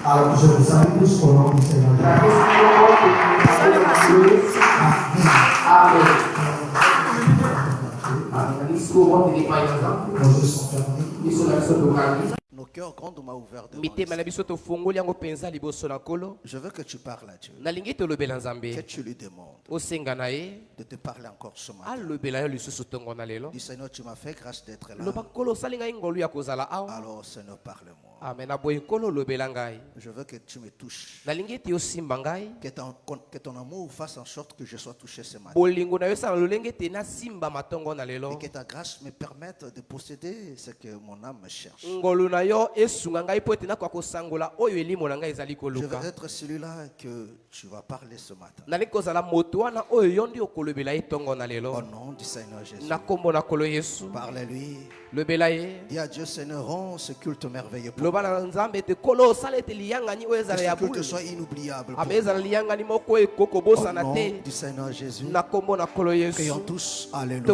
Alors je vous salue tous au nom du Seigneur Jésus. Amen. Nos cœurs grandement ouverts devant je veux que tu parles à Dieu. Que tu lui demandes de te parler encore ce matin. Dis Seigneur, tu m'as fait grâce d'être là. Alors Seigneur, parle-moi. Je veux que tu me touches. Que ton amour fasse en sorte que je sois touché ce matin. Et que ta grâce me permette de posséder ce que mon âme cherche. Je veux être celui-là que tu vas parler ce matin. Au nom du Seigneur Jésus. Parle-lui. Dis à Dieu, Seigneur, rends ce culte merveilleux pour moi. Que ce culte soit inoubliable pour moi. Au nom du Seigneur Jésus. Prions tous. Alléluia.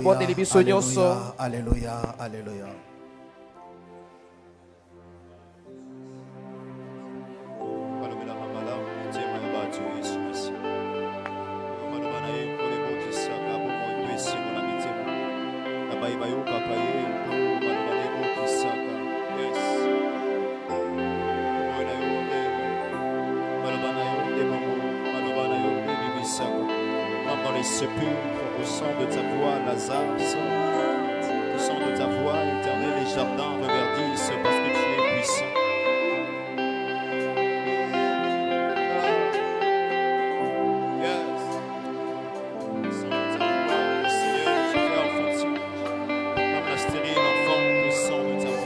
Alléluia. Alléluia. Alléluia. Dans les sépulcres, au son de ta voix, Lazare sort. Au son de ta voix, Éternel, les jardins reverdissent parce que tu es puissant. Yes. Au son de ta voix, Seigneur, tu fais enfantir. Comme la stérile enfant, au son de ta voix.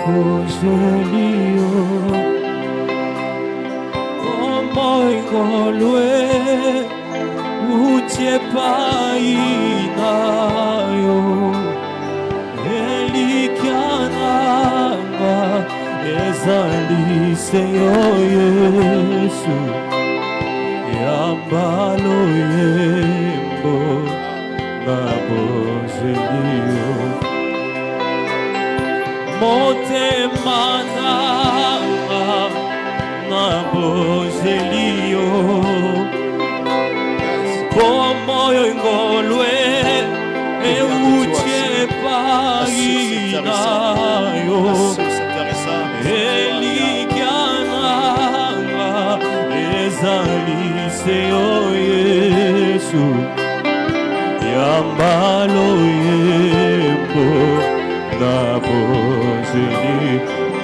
Nabozelio Omoigolwe Utiepainayo Elikiananga Ezali Señor Yesu Yambalo Yembo Nabozelio Motemananga Nabozelio Pomoyo ngolwe Euchepainayo Elikiananga Ezali Señor Yesu Yambalo Yembo Nabozeli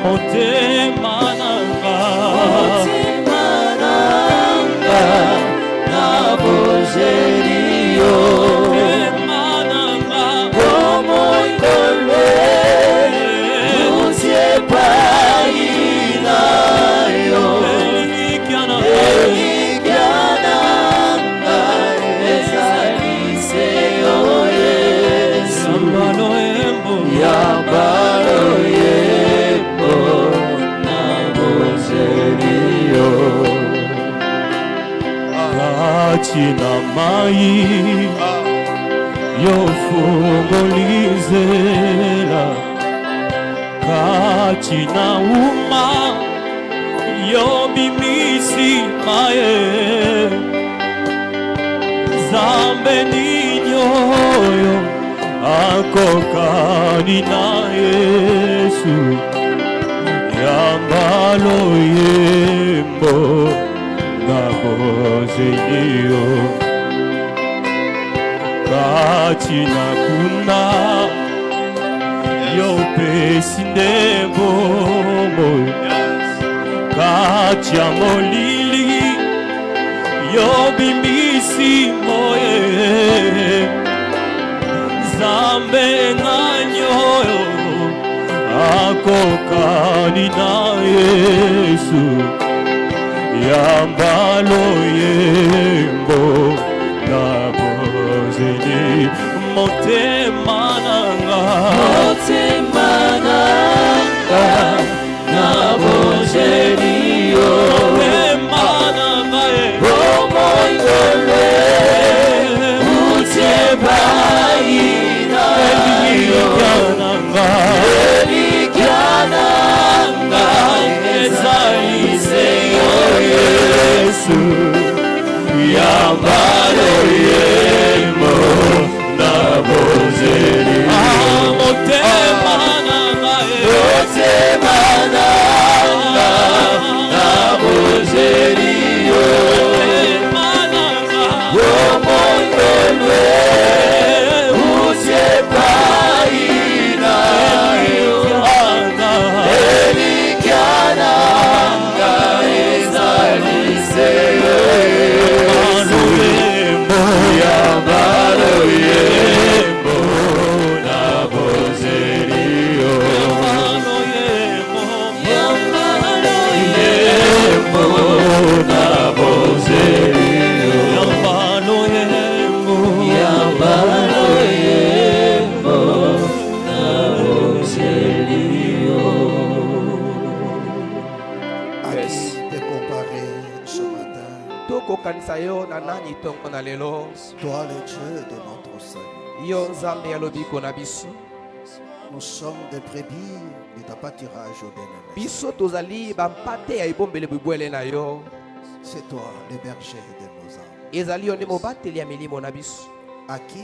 Motemananga Nabozelio Motemananga Omoigolwe Utiepainayo Elikiananga Ezali Señor Yesu Yambalo Yembo Nabozelio Kachina mai Yofungolizela Kachina uma Yobimisi mae Zambe ninyoyo Akokani na Yesu Yambalo Yembo Nabozelio Kachina kuna Yopesindebo Kacha molili Yobimbisi moye Zambe na nyoyo Akokani na Yesu Yambalo Yembo Nabozeli Motemananga Nabozelio Motemananga Omoigolwe Utiepainayo Elikiananga Ezali Señor Yesu Yambalo Yembo Nabozeli Motemananga Nabozelio Omoigolwe Utiepainayo Elikiananga Ezali Señor Yesu Yambalo Yembo Nabozelio Yambalo Yembo Nabozelio Yambalo Yembo Nabozelio Qui t'est comparé ce matin? tokokanisa yo na nani ntongo na lelo Toi le Dieu de notre salut. yo nzambe ya lobiko na biso Nous sommes des brebis de ta pâturage au bien-aimé. biso tozali bampate ya ebombele bibwele na yo C'est toi le berger de nos âmes. ezali yo nde mobateli ya milimo na biso À qui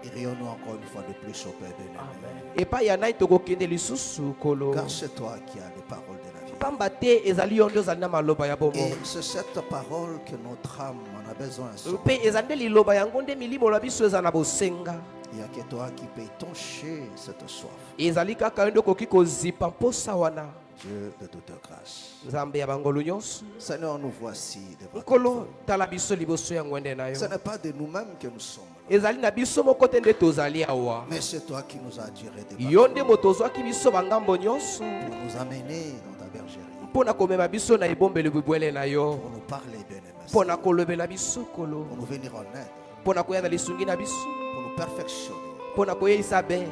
irions-nous encore une fois de plus au Père bien-aimé? epai ya nani tokokende lisusu kolo Car c'est toi qui as les paroles de la vie. pamba te ezali yo nde ozali na maloba ya bomo Et c'est cette parole que notre âme en a besoin. mpe ezali nde liloba yango nde milimo na biso eza na bosenga Il n'y a que toi qui peux étancher cette soif. ezali kaka yo nde okoki kozipa mposa wana Dieu de toute grâce. nzambe ya bangolu nyonso Seigneur, nous voici devant nkolo toi. tala biso liboso ya ngwende na Ce yo n'est pas de nous-mêmes que nous sommes là. ezali na biso moko te nde tozali awa. Mais c'est toi qui nous as attirés de Yo nde motozwaki biso bangambo nyonso pour nous amener dans ta bergerie. mpona komema biso na ebombeli bibwele na yo, Pour nous parler, bien-aimés. mpona kolobela biso kolo, Pour nous venir en aide. mpona koya na lisungi na biso, Pour nous perfectionner. mpona koyeisa be.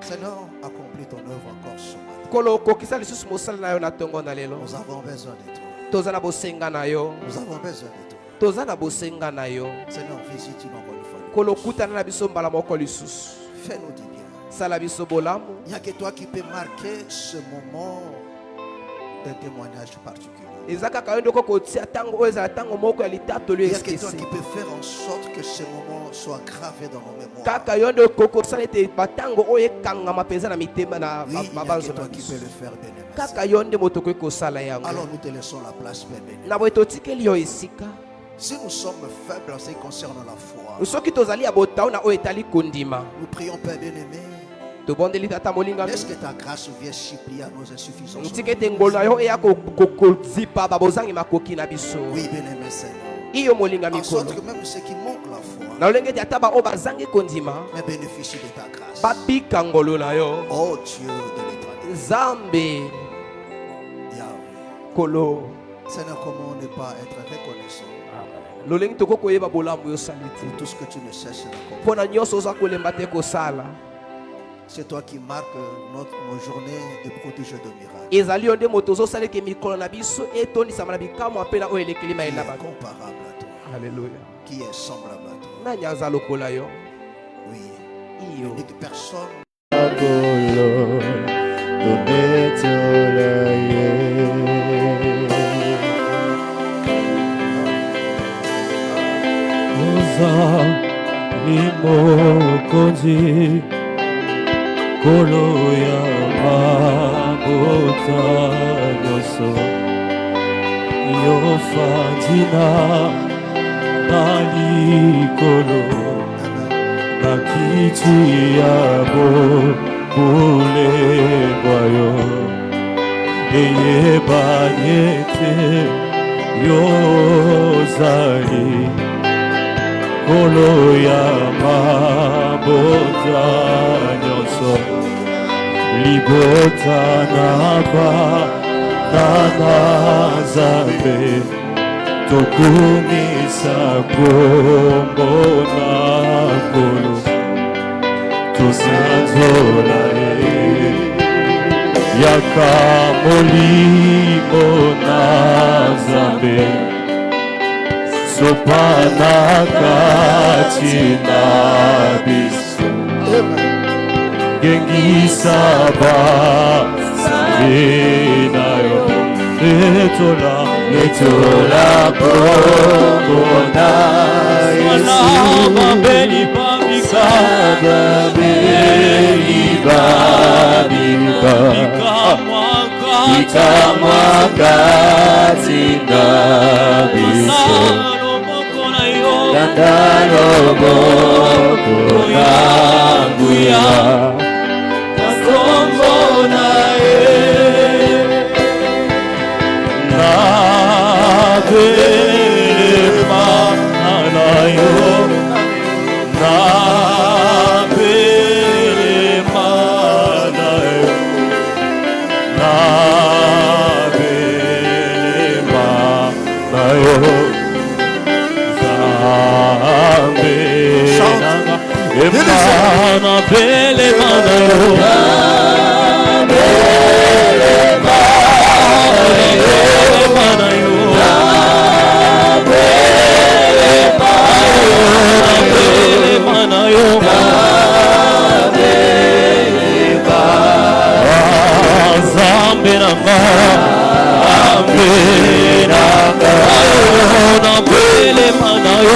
Seigneur, accomplis ton œuvre encore ce matin. Kolo okokisa lisusu mosala na yo na ntongo na lelo. Nous avons besoin de toi. Toza na bosenga na yo, Nous avons besoin de toi. toza na bosenga na yo. Seigneur, visite-nous encore une fois. Kolo kutana na biso mbala moko lisusu, Fais-nous du bien. sala biso bolamu. Il n'y a que toi qui peux marquer ce moment d'un témoignage particulier. eza kaka yo nde okokotia ntango oyo ezala ntango moko ya litatoli Il n'y a que toi especial. qui peux faire en sorte que ce moment soit gravé dans nos mémoires. kaka yo nde okokosala ete batango oyo ekangama mpenza na mitema na Oui, il n'y a que mabanzo na toi qui biso. peux le faire, bien-aimé. Kaka yo nde moto okoki kosala yango. Alors nous te laissons la place, Père béni. Na boye totikeli yo esika. Si nous sommes faibles en ce qui concerne la foi, soki tozali ya botao na oyo etali kondima, nous prions, Père bien-aimé. tobondeli tata molingami, Laisse que ta grâce vienne supplier à nos insuffisances. tika ete ngolo na yo eya kozipa babozangi makoki na biso. Oui, bien-aimé Seigneur. iyo molingami En sorte kolo que même ceux qui manquent la foi, na olenge ete ata baoyo bazangi kondima mais bénéficient de ta grâce. babika ngolo na yo. Oh Dieu de l'éternité. Nzambe Yahweh. kolo, Seigneur, comment ne pas être reconnaissant lolenge tokoki koyeba bolamu yo osali te pour tout ce que tu ne cesses d'accomplir. mpona nyonso oza kolemba te kosala. C'est toi qui marques nos journées de prodiges de miracles. ezali yo nde moto ozosalaki mikolo na biso etondisama na bikamwa mpe na oyo elekeli Qui mayele na est bato. comparable à toi. Alléluia. Qui est semblable à toi. Nani aza lokola yo? Oui. Iyo. Unique personne. Mokonzi kolo ya mabota nyonso yo fandina balikolo na kiti ya bokulebwa yo eyebani ete yozali kolo ya mabota nyonso libota na Nzambe tokumisa kombo na kolo tosanzola yaka molimo na Nzambe sopana kati na biso gengisa banzambe na yo etola bongo na Yesu babeli babika bikamwa kati na biso Dandalo moko yangu ya Takombo na na belema na yo na belema na yo na belema na yo Emana bele mana yo bele mana yo bele mana yo Zambe nanga na bele mana yo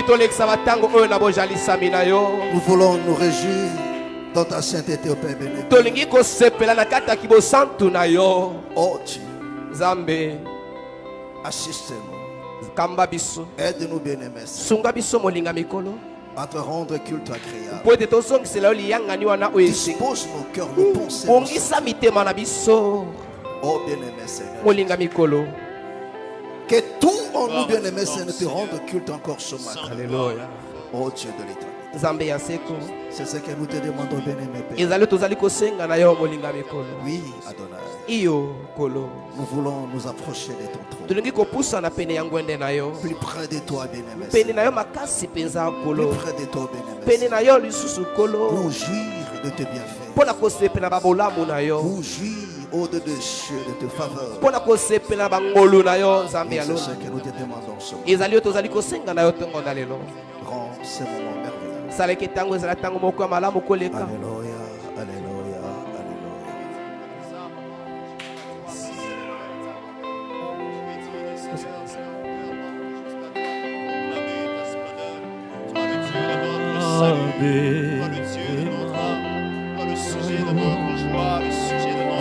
Nous voulons nous réjouir dans ta sainteté au Père béni. Oh Dieu, Zambé, assiste-nous. Aide-nous bien-aimés à te rendre culte agréable. Dispose nos cœurs, nos pensées. Oh bien-aimé Seigneur. Que tout en nous, bien-aimé Seigneur, te rende culte encore ce matin. Alléluia. Oh Dieu de l'éternité. C'est ce que nous te demandons, bien-aimé Père. Oui, Adonai. Nous voulons nous approcher de ton trône. Plus près de toi, bien-aimé Seigneur. Plus près de toi, bien-aimé Seigneur. Pour jouir de tes bienfaits. Pour jouir au-delà des cieux de tes faveurs. C'est ce que nous te demandons ce matin. Rends ce moment merveilleux. Alléluia, alléluia, alléluia. Toi le Dieu de notre âme, toi le sujet de notre joie, le sujet de notre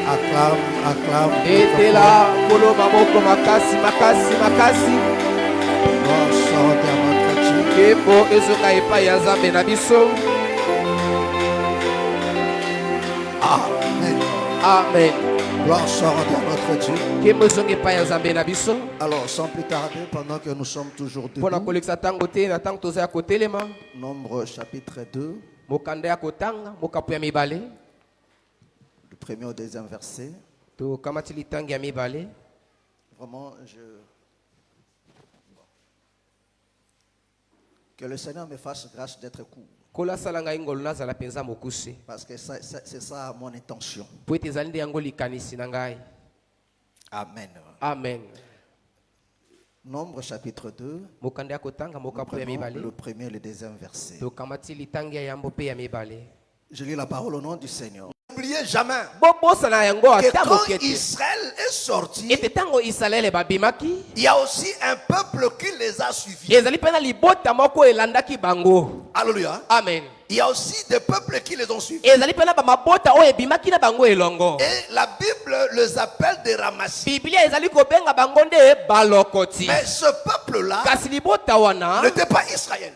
Acclame. Etela kolo maboko makasi makasi makasi. Gloire soit à notre Dieu. Kebo ezoka epai ya Nzambe na biso. Amen. Amen. Gloire soit à notre Dieu. Kebo ezoka epai ya Nzambe na biso. Alors sans plus tarder, pendant que nous sommes toujours debout. Pona kolekisa tango te na tango toza ya kotelema. Nombre chapitre 2. Mokanda ya kotanga mokapu ya mibale. Du premier au deuxième verset. Vraiment, que le Seigneur me fasse grâce d'être court. Parce que c'est ça mon intention. Amen. Amen. Nombre chapitre 2. Le premier et le deuxième verset. Je lis la parole au nom du Seigneur. N'oubliez jamais que quand Israël est sorti, il y a aussi un peuple qui les a suivis. Alléluia. Amen. Il y a aussi des peuples qui les ont suivis. Et la Bible les appelle des ramassis. Mais ce peuple-là n'était pas Israël.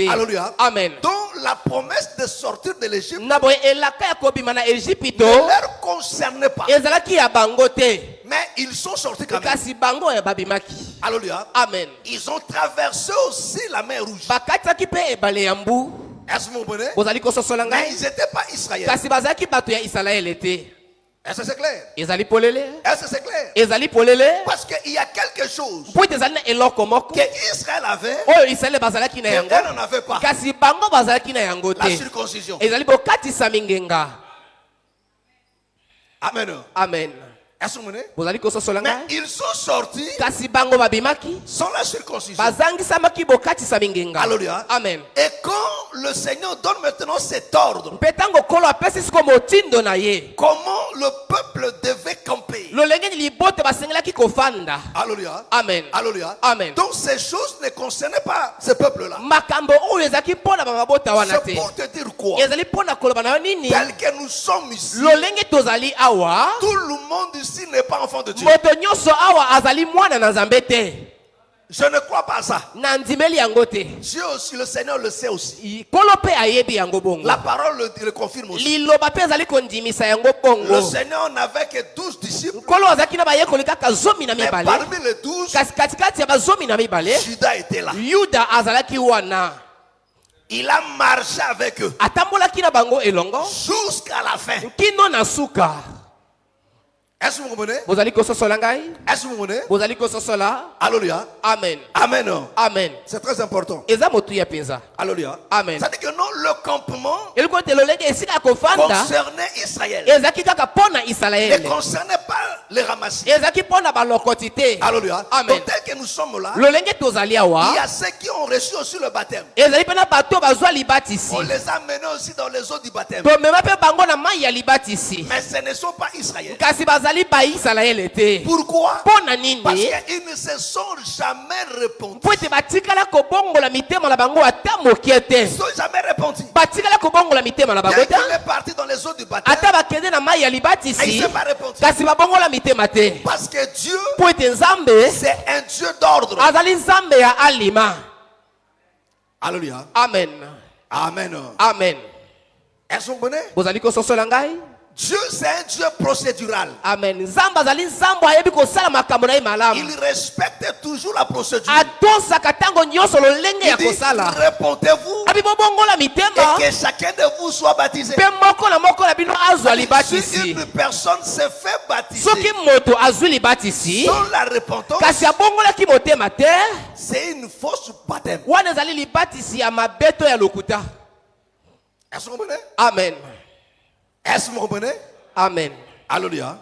Alléluia. Amen. Donc la promesse de sortir de l'Égypte ne leur concernait pas. Mais ils sont sortis quand même. Alléluia. Amen. Ils ont traversé aussi la mer Rouge. Est-ce que vous comprenez? Mais ils n'étaient pas Israël. Est-ce que c'est clair? Est-ce que c'est clair? Parce qu'il y a quelque chose que Israël avait qu'elle n'en avait pas. La circoncision. Amen. Amen. Est-ce que vous comprenez? Mais ils sont sortis sans la circoncision. Alléluia. Amen. Et quand le Seigneur donne maintenant cet ordre, comment le peuple devait camper. Alléluia. Amen. Alléluia. Amen. Donc ces choses ne concernaient pas ce peuple-là. C'est pour te dire quoi? Tel que nous sommes ici, tout le monde ici n'est pas enfant de Dieu. Je ne crois pas à ça. Dieu aussi, le Seigneur le sait aussi. La parole le confirme aussi. Le Seigneur n'avait que 12 disciples. Mais parmi les 12, Judas était là. Il a marché avec eux jusqu'à la fin. Est-ce que vous comprenez? Est-ce que vous comprenez? Alléluia. Amen. Amen. Amen. C'est très important. Alléluia. Amen. Ça dit que non, le campement concernait Israël. Ne concernait pas les ramassis. Alléluia. Amen. Donc tel que nous sommes là, il y a ceux qui ont reçu aussi le baptême. On les a menés aussi dans les eaux du baptême. Mais ce ne sont pas Israël. Pourquoi? Parce qu'ils ne se sont jamais repentis. Ils ne sont jamais repentis. Bien qu'il est parti dans les eaux du baptême, il ne s'est pas repenti. Parce que Dieu, c'est un Dieu d'ordre. Alléluia. Amen. Amen. Amen. Est-ce que vous comprenez? Dieu, c'est un Dieu procédural. Amen. Il respecte toujours la procédure. Il dit, répondez-vous et que chacun de vous soit baptisé. Si une personne s'est fait baptiser sans la repentance, c'est une fausse baptême. Est-ce que vous comprenez? Amen. Est-ce que vous comprenez? Amen. Alléluia.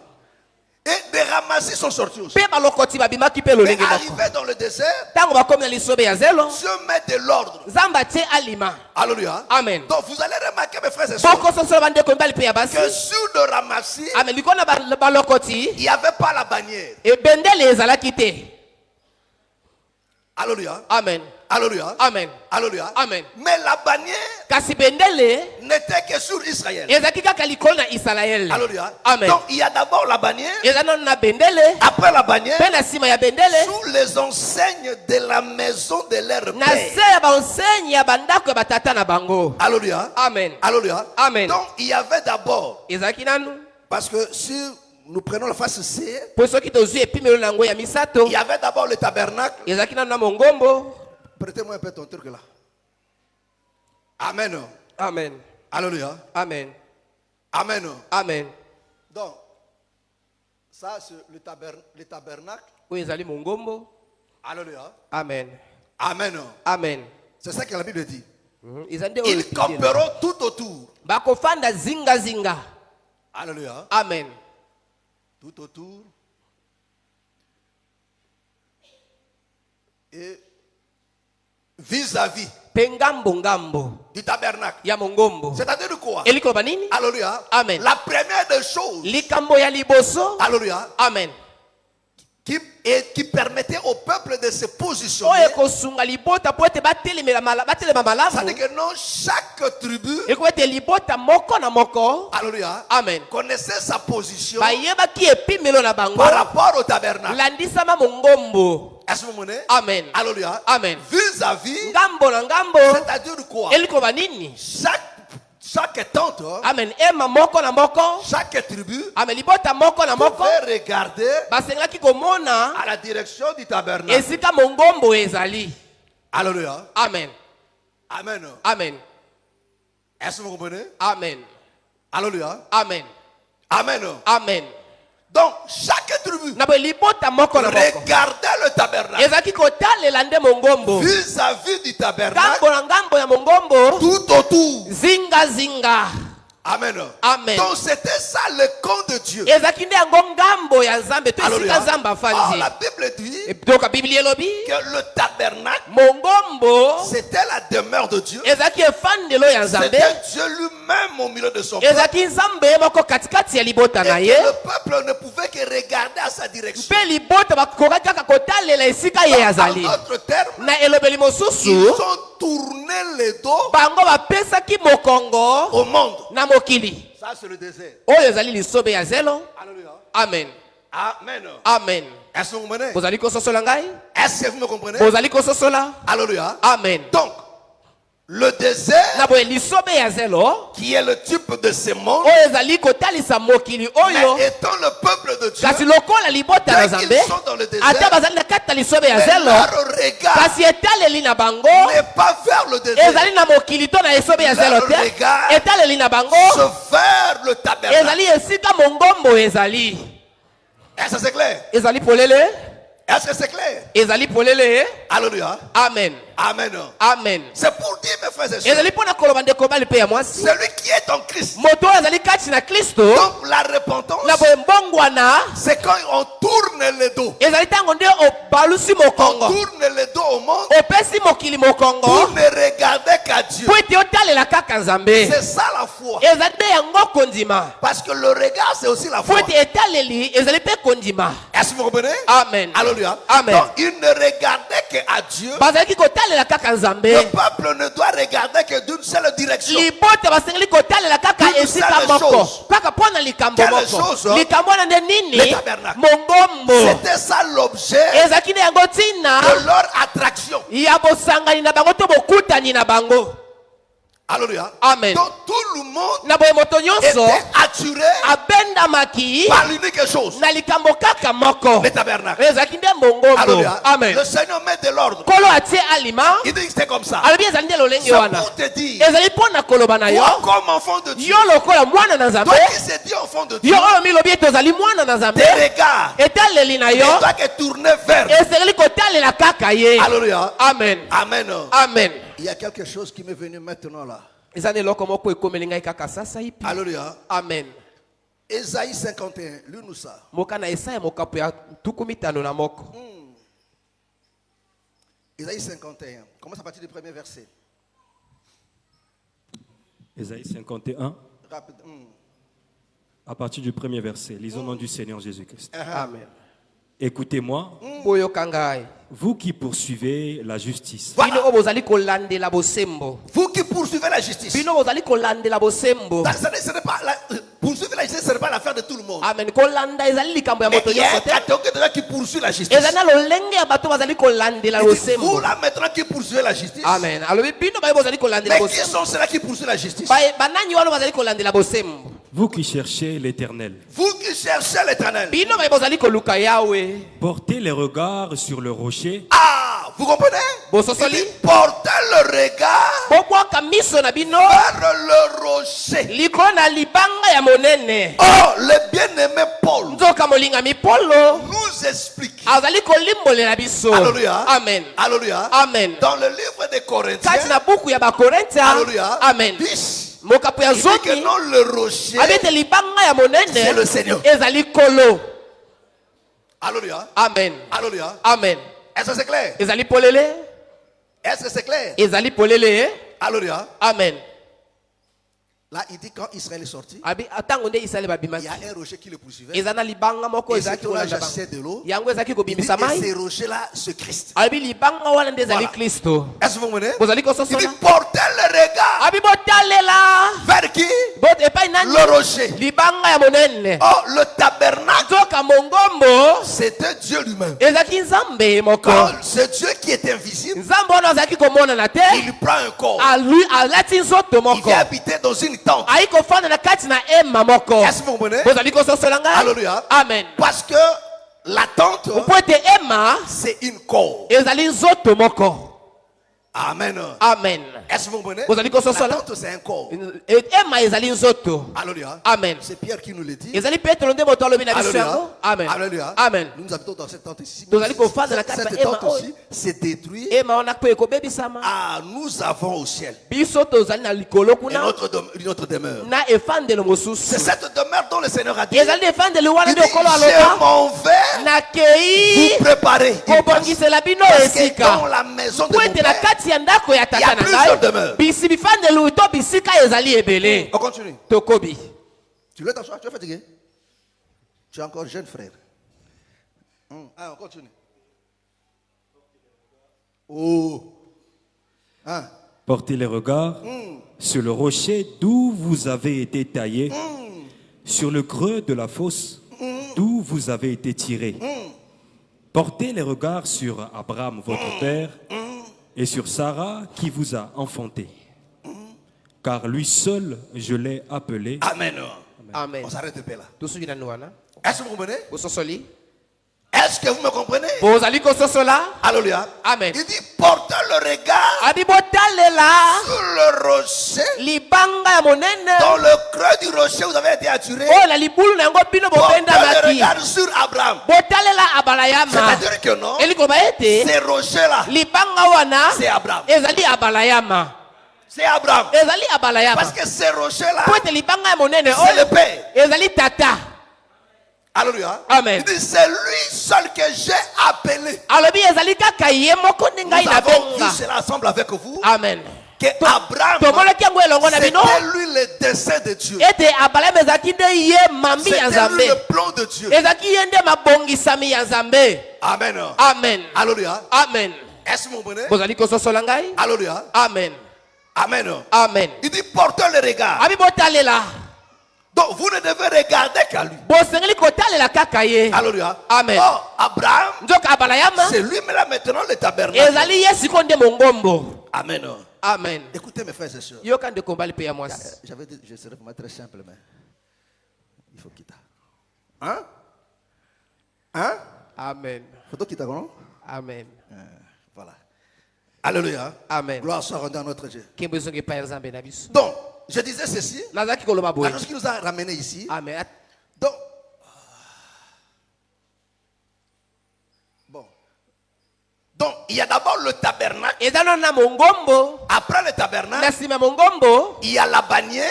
Et des ramassis sont sortis aussi. Mais arrivé dans le désert, Dieu met de l'ordre. Alléluia. Amen. Donc vous allez remarquer, mes frères et sœurs, que sur le ramassis, il n'y avait pas la bannière. Alléluia. Amen. Alléluia. Amen. Alléluia. Amen. Mais la bannière n'était que sur Israël. Alléluia. Amen. Donc il y a d'abord la bannière. Après la bannière, sous les enseignes de la maison de leur père. Alléluia. Amen. Alléluia. Amen. Donc il y avait d'abord, parce que si nous prenons la face C, il y avait d'abord le tabernacle. Prêtez-moi un peu ton truc là. Amen. Amen. Alléluia. Amen. Amen. Amen. Donc, ça c'est le tabernacle. Alléluia. Amen. Amen. Amen. C'est ça que la Bible dit. Ils camperont tout autour. Alléluia. Amen. Tout autour. Et vis-à-vis du tabernacle. C'est-à-dire quoi? Alléluia. Amen. La première des choses. Alléluia. Amen. Qui permettait au peuple de se positionner. C'est-à-dire que non, chaque tribu, alléluia, Amen, connaissait sa position par rapport au tabernacle. Est-ce que vous comprenez? Amen. Alléluia. Amen. Vis-à-vis, c'est-à-dire quoi? Chaque tente, Amen. chaque tribu pouvait pouvait regarder à la direction du tabernacle. Alléluia. Amen. Amen. Amen. Est-ce que vous comprenez? Amen. Alléluia. Amen. Amen. Amen. Donc, chaque tribu regardait le tabernacle vis-à-vis du tabernacle tout autour. Amen. Amen. Donc, c'était ça le camp de Dieu. Alléluia. Or, la Bible dit que le tabernacle, c'était la demeure de Dieu. C'était Dieu lui-même au milieu de son peuple. Et que le peuple ne pouvait que regarder à sa direction. En d'autres termes, ils ont tourné le dos au monde. Ça, c'est le désert. Alléluia. Amen. Amen. Amen. Est-ce que vous comprenez? Est-ce Est-ce que vous me comprenez? Alléluia. Amen. Donc, Le désert, qui est le type de ces mondes, mais étant le peuple de Dieu, dès qu'ils sont dans le désert, leur regard n'est pas vers le désert. Leur regard se vers le tabernacle. Est-ce que c'est clair? Est-ce que c'est clair? Alléluia. Amen. Amen. Amen. C'est pour dire, mes frères et sœurs, celui qui est en Christ, donc la repentance, c'est quand on tourne le dos. On tourne le dos au monde pour ne regarder qu'à Dieu. C'est ça la foi. Parce que le regard, c'est aussi la foi. Est-ce que vous comprenez? Amen. Alléluia. Amen. Donc, il ne regardait qu'à Dieu. Le peuple ne doit regarder que d'une seule direction. Quelle chose? Le tabernacle. C'était ça l'objet de leur attraction. Alléluia. Amen. Donc tout le monde était attiré par l'unique chose, le tabernacle. Alléluia. Amen. Le Seigneur met de l'ordre. Il dit que c'était comme ça. C'est pour te dire, toi comme enfant de Dieu, toi qui s'est dit enfant de Dieu, tes regards ne doivent que tourner vers lui. Alléluia. Amen. Amen. Amen. Il y a quelque chose qui m'est venu maintenant là. Alléluia. Amen. Ésaïe 51, lis-nous ça. Ésaïe 51, commence à partir du premier verset. Ésaïe 51, Rapide. à partir du premier verset. Lisons au nom du Seigneur Jésus-Christ. Amen. Écoutez-moi, vous qui poursuivez la justice. Voilà. Vous qui poursuivez la justice. Ce n'est pas poursuivre la justice, ce n'est pas l'affaire de tout le monde. Amen. Mais il y a un catégorie de gens qui poursuit la justice. Et vous là maintenant qui poursuivez la justice. Amen. Mais qui sont ceux-là qui poursuivent la justice? Vous qui cherchez l'Éternel. Vous qui cherchez l'Éternel. Portez les regards sur le rocher. Ah, vous comprenez? Il dit, portez le regard vers le rocher. Oh, le bien-aimé Paul nous explique. Alléluia. Amen. Alléluia. Amen. Dans le livre des Corinthiens. Alléluia. Amen. 10. Il dit que non, le rocher, c'est le Seigneur. Alléluia. Amen. Alléluia. Amen. Est-ce que c'est clair? Est-ce que c'est clair? Alléluia. Amen. Là, il dit quand Israël est sorti, il y a un rocher qui le poursuivait. Et c'est qu'on a chassé de l'eau. Il dit, et ces rochers-là, ce Christ. Voilà. Est-ce que vous comprenez? Il dit portez le regard vers qui? Le rocher. Oh, le tabernacle, c'était Dieu lui-même. Quand c'est Dieu qui est invisible, il prend un corps. Il vient habiter dans une tente. Est-ce que vous comprenez? Alléluia. Amen. Parce que la tente, c'est une corps. Amen. Amen. Est-ce que vous comprenez? La tente, c'est un corps. Alléluia. Amen. C'est Pierre qui nous le dit. Alléluia. Amen. Alléluia. Amen. Nous habitons dans cette tente ici. Cette tente aussi, c'est détruit. Ah, nous avons au ciel une autre demeure. C'est cette demeure dont le Seigneur a dit, il dit, je m'en vais vous préparer. Parce que dans la maison de mon Père, il y a plusieurs demeures. On continue. Tu veux t'asseoir? Tu es fatigué? Tu es encore jeune, frère. Ah, on continue. Oh. Hein? Portez les regards sur le rocher d'où vous avez été taillé, sur le creux de la fosse d'où vous avez été tiré. Portez les regards sur Abraham, votre père, et sur Sarah qui vous a enfanté. Car lui seul, je l'ai appelé. Amen. Amen. On s'arrête de là. Tout ce qui est dans nous, Est-ce que vous comprenez? Est-ce que vous me comprenez? Alléluia. Amen. Il dit portez le regard sur le rocher. Dans le creux du rocher, vous avez été attiré. Portez le regard sur Abraham. C'est-à-dire que non, ces rochers-là, c'est Abraham. C'est Abraham. Parce que ces rochers-là, c'est le Père. Alléluia. Amen. Il dit c'est lui seul que j'ai appelé. Nous avons vu cela ensemble avec vous. Amen. Que Abraham, c'était lui le dessein de Dieu. C'était lui le plan de Dieu. Amen. Amen. Alléluia. Amen. Est-ce que vous comprenez? Alléluia. Amen. Amen. Amen. Il dit portez le regard. Donc vous ne devez regarder qu'à lui. Alléluia. Amen. Oh, Abraham, c'est lui maintenant le tabernacle. Amen. Amen. Écoutez mes frères et sœurs. J'avais dit, je serais vraiment très simple, mais il faut quitter. Hein? Hein? Amen. Faut quitter, non? Amen. Voilà. Alléluia. Amen. Gloire soit rendue à notre Dieu. Donc, je disais ceci. Alors, ce qui nous a ramenés ici. Amen. Donc, bon. Donc, il y a d'abord le tabernacle. Après le tabernacle, il y a la bannière.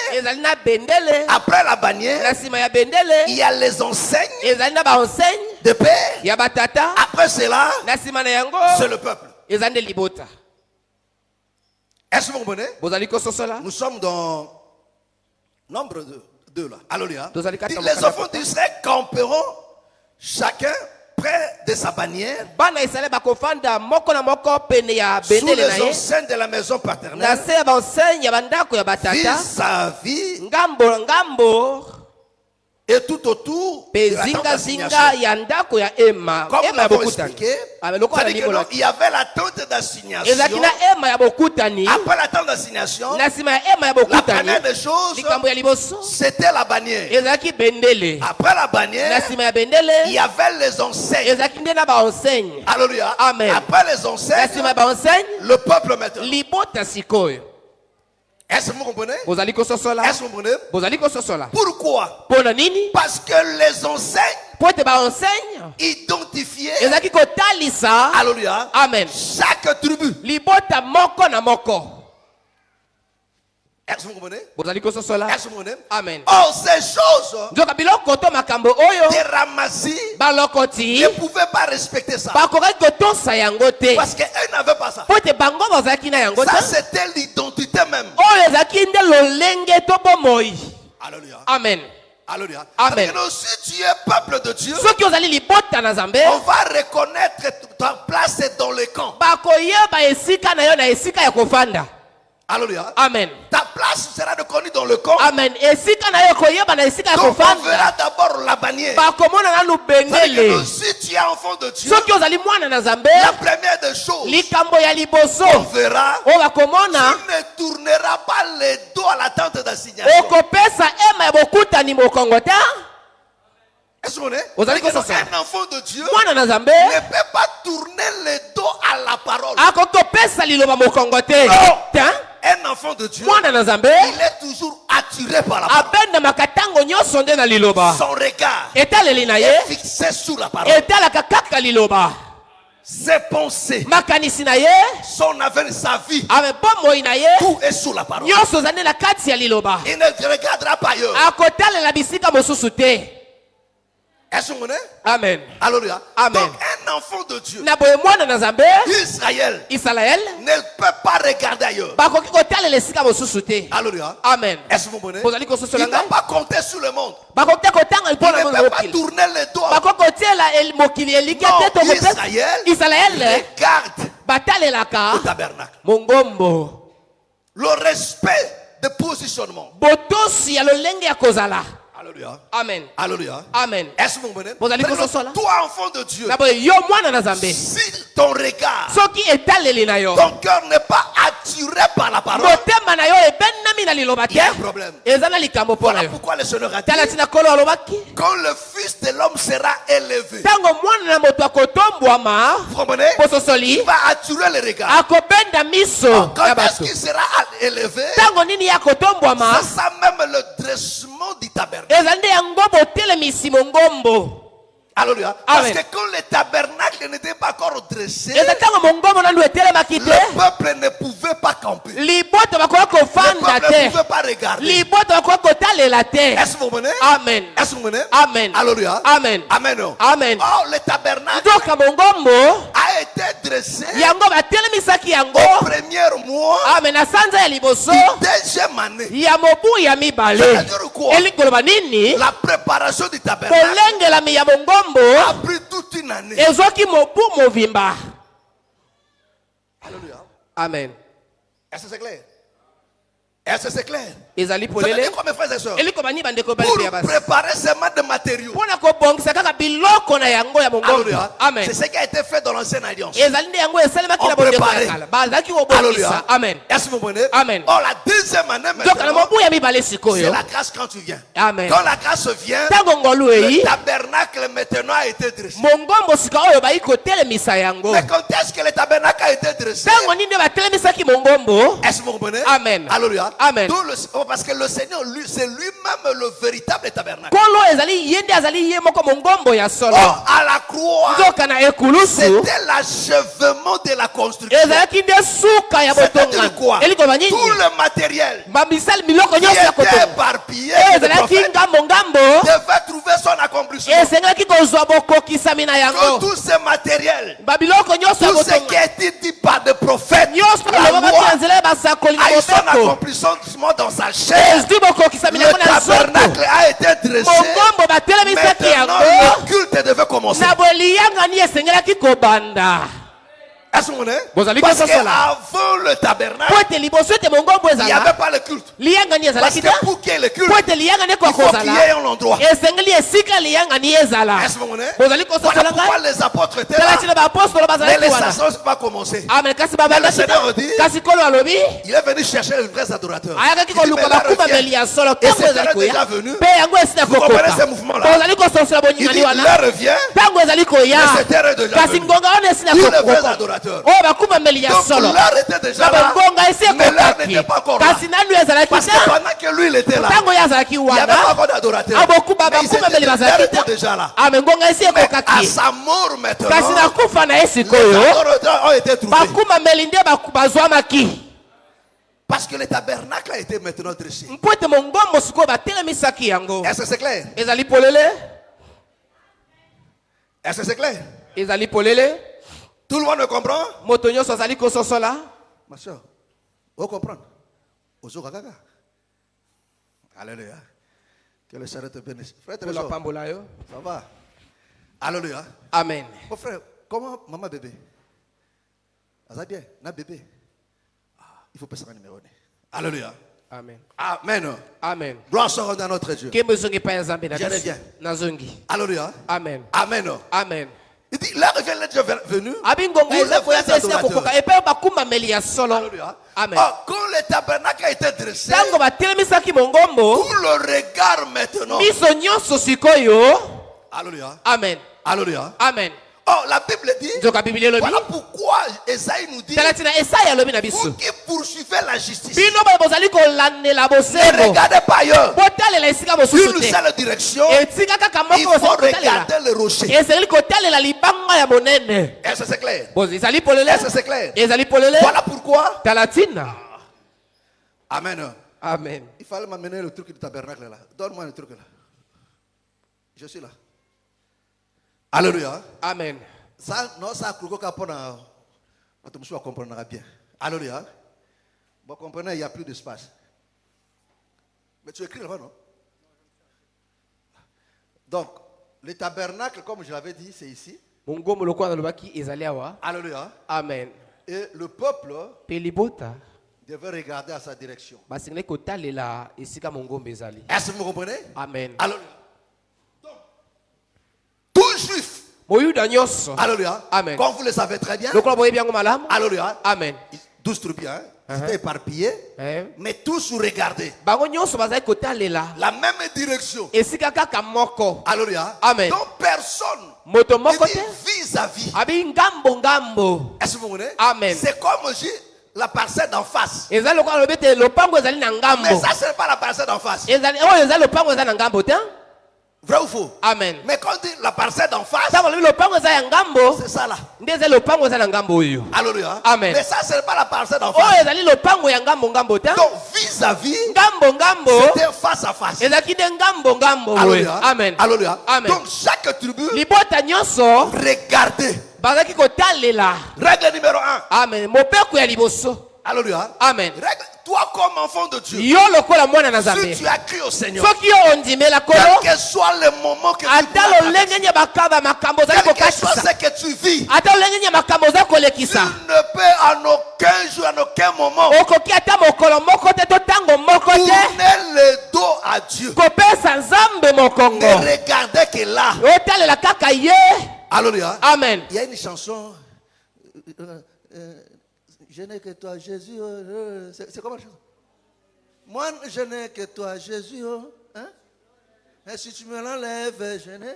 Après la bannière, il y a les enseignes de père. Après cela, c'est le peuple. Est-ce que vous comprenez? Nous sommes dans nombre 2 là. Alléluia. Les enfants d'Israël camperont chacun près de sa bannière sous les enseignes de la maison paternelle vis-à-vis et tout autour de la tente d'assignation. Comme nous l'avons expliqué, il y avait la tente d'assignation. Après la tente d'assignation, la première des choses, c'était la bannière. Après la bannière, il y avait les enseignes. Alléluia. Après les enseignes, le peuple maintenant. Est-ce que vous comprenez? Est-ce que vous comprenez? Pourquoi? Parce que les enseignes identifiaient, alléluia, Amen. chaque tribu. Est-ce que vous comprenez? Est-ce que vous comprenez? Amen. Or, ces choses de Ramassi ne pouvaient pas respecter ça. Parce qu'eux n'avaient pas ça. Ça, c'était l'identité même. Alléluia. Amen. Alléluia. Amen. Donc, si tu es peuple de Dieu, on va reconnaître ta place dans le camp. Alléluia. Amen. Ta place sera reconnue dans le camp. Amen. Donc on verra d'abord la bannière. Si tu es enfant de Dieu, la première des choses, on verra, tu ne tourneras pas les dos à la tente d'assignation. Est-ce qu'on est? Un enfant de Dieu ne peut pas tourner les dos à la parole. Un enfant de Dieu, il est toujours attiré par la parole. Son regard est fixé sur la parole. Ses pensées, son avenir, sa vie, tout est sur la parole. Il ne regardera pas ailleurs. Est-ce qu'on est? Amen. Alléluia. Amen. Donc un enfant de Dieu, Israël ne peut pas regarder ailleurs. Alléluia. Amen. Est-ce que vous comprenez? Il n'a pas compté sur le monde. Il ne peut pas tourner les doigts. Non, Israël regarde au tabernacle. Le respect de positionnement. Alléluia. Amen. Alléluia. Amen. Est-ce que vous comprenez? Toi, enfant de Dieu, si ton regard, ton cœur n'est pas attiré par la parole, il y a un problème. Voilà pourquoi le Seigneur a dit, quand le Fils de l'homme sera élevé, vous comprenez, il va attirer les regards. Quand est-ce qu'il sera élevé? C'est ça même le dressement du tabernacle. Alléluia. Parce que quand le tabernacle n'était pas encore dressé, le peuple ne pouvait pas camper. Le peuple ne pouvait pas regarder. Est-ce que vous comprenez? Amen. Est-ce que vous comprenez? Amen. Alléluia. Amen. Amen. Amen. Oh, le tabernacle a été dressé au premier mois du deuxième année. C'est-à-dire quoi? La préparation du tabernacle a pris toute une année. Alléluia. Amen. Est-ce que c'est clair? Est-ce que c'est clair? Ezali Vous savez quoi, mes frères et sœurs? Pour préparer seulement de matériaux. Alléluia. Amen. C'est ce qui a été fait dans l'ancienne alliance. On préparait. Alléluia. Amen. Est-ce que vous comprenez? Amen. Oh, la deuxième année maintenant, c'est la grâce quand tu viens. Amen. Quand la grâce vient, le tabernacle maintenant a été dressé. Mais quand est-ce que le tabernacle a été dressé? Est-ce que vous comprenez? Amen. Alléluia. Amen. Parce que le Seigneur, lui, c'est lui-même le véritable tabernacle. Oh, à la croix, c'était l'achèvement de la construction. C'est-à-dire quoi? Tout le matériel qui était éparpillé devait trouver son accomplissement. Que tout ce matériel, tout ce qui a été dit par des prophètes, la loi, a eu son accomplissement dans sa chair. Le tabernacle a été dressé. Maintenant, le culte devait commencer. Est-ce que vous comprenez? Parce qu'avant le tabernacle, il n'y avait pas le culte. Parce que pour qu'il y ait le culte, il faut qu'il y ait un endroit. Est-ce que vous comprenez? Voilà pourquoi les apôtres étaient là. Mais les sacerdotes n'ont pas commencé. Mais le Seigneur dit, il est venu chercher les vrais adorateurs. Il dit, mais là revient. Et c'est déjà venu. Vous comprenez ce mouvement-là? Il dit, là revient. Mais c'était déjà venu. Tous les vrais adorateurs. Donc l'heure était déjà là, mais l'heure n'était pas encore là. Parce que pendant que lui il était là, il n'y avait pas encore d'adorateurs. Mais l'heure était déjà là. Mais à sa mort maintenant, les adorateurs ont été trouvés. Parce que le tabernacle a été maintenant dressé. Est-ce que c'est clair? Est-ce que c'est clair? Tout le monde me comprend? Ma soeur, vous comprenez? Alléluia. Que le Seigneur te bénisse. Frère Trésor, ça va? Alléluia. Amen. Mon frère, comment maman bébé? Ça bien? Na bébé? Il faut passer un numéro. Alléluia. Amen. Amen. Amen. Gloire soit à notre Dieu. Je reviens. Alléluia. Amen. Amen. Amen. Il dit, là revient le Dieu venu. Amen. Quand le tabernacle a été dressé, tout le regard maintenant. Alléluia. Amen. Alléluia. Amen. Oh, la Bible dit, voilà pourquoi Esaïe nous dit, vous qui poursuivez la justice, ne regardez pas ailleurs. Une seule direction, il faut regarder le rocher. Est-ce que c'est clair? Est-ce que c'est clair? Voilà pourquoi. Amen. Amen. Il fallait m'amener le truc du tabernacle là. Donne-moi le truc là. Je suis là. Alléluia. Amen. Ça, non, ça a cru qu'on a comprendre bien. Alléluia. Vous comprenez, il n'y a plus d'espace. Mais tu écris là-bas, non? Donc, le tabernacle, comme je l'avais dit, c'est ici. Alléluia. Amen. Et le peuple devait regarder à sa direction. Est-ce que vous comprenez? Amen. Alléluia. Donc, tout juif Alléluia. Amen. Comme vous le savez très bien. Alléluia. Amen. 12 tribus, hein? C'était éparpillé, mais tous regardés. La même direction. Alléluia. Amen. Donc personne ne dit vis-à-vis. Est-ce que vous voyez? Amen. C'est comme la parcelle d'en face. Mais ça, ça, c'est pas la parcelle d'en face. Vrai ou faux? Amen. Mais quand on dit la parcelle d'en face, c'est ça là. Alléluia. Amen. Mais ça, c'est pas la parcelle d'en face. Donc vis-à-vis, c'était face à face. Alléluia. Amen. Alléluia. Amen. Donc chaque tribu regardait. Règle numéro 1. Amen. Alléluia. Amen. Règle, toi comme enfant de Dieu, si tu as cru au Seigneur, quel que soit le moment que tu quel que soit ce que tu vis, tu ne peux en aucun jour, en aucun moment tourner le dos à Dieu. Ne regardez que là. Alléluia. Amen. Il y a une chanson. Je n'ai que toi, Jésus. C'est comment la chanson? Moi, je n'ai que toi, Jésus. Hein? Et si tu me l'enlèves, je n'ai.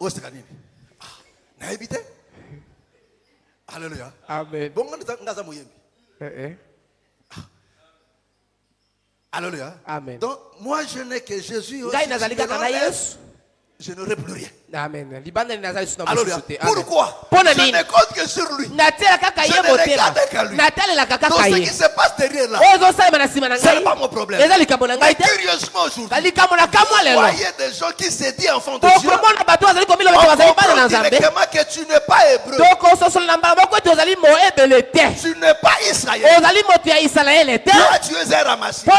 Oh, c'est gagné. N'a évité? Alléluia. Amen. Bon, alléluia. Amen. Donc, moi, je n'ai que Jésus. Je n'aurai plus rien. Amen. Alléluia. Pourquoi? Je ne compte que sur lui. Je ne regarde qu'à lui. Donc ce qui se passe derrière là, ce n'est pas mon problème. Mais curieusement aujourd'hui, vous voyez des gens qui se disent enfants de Dieu. On comprend directement que tu n'es pas hébreu. Tu n'es pas israélien. Toi, tu es un ramassé.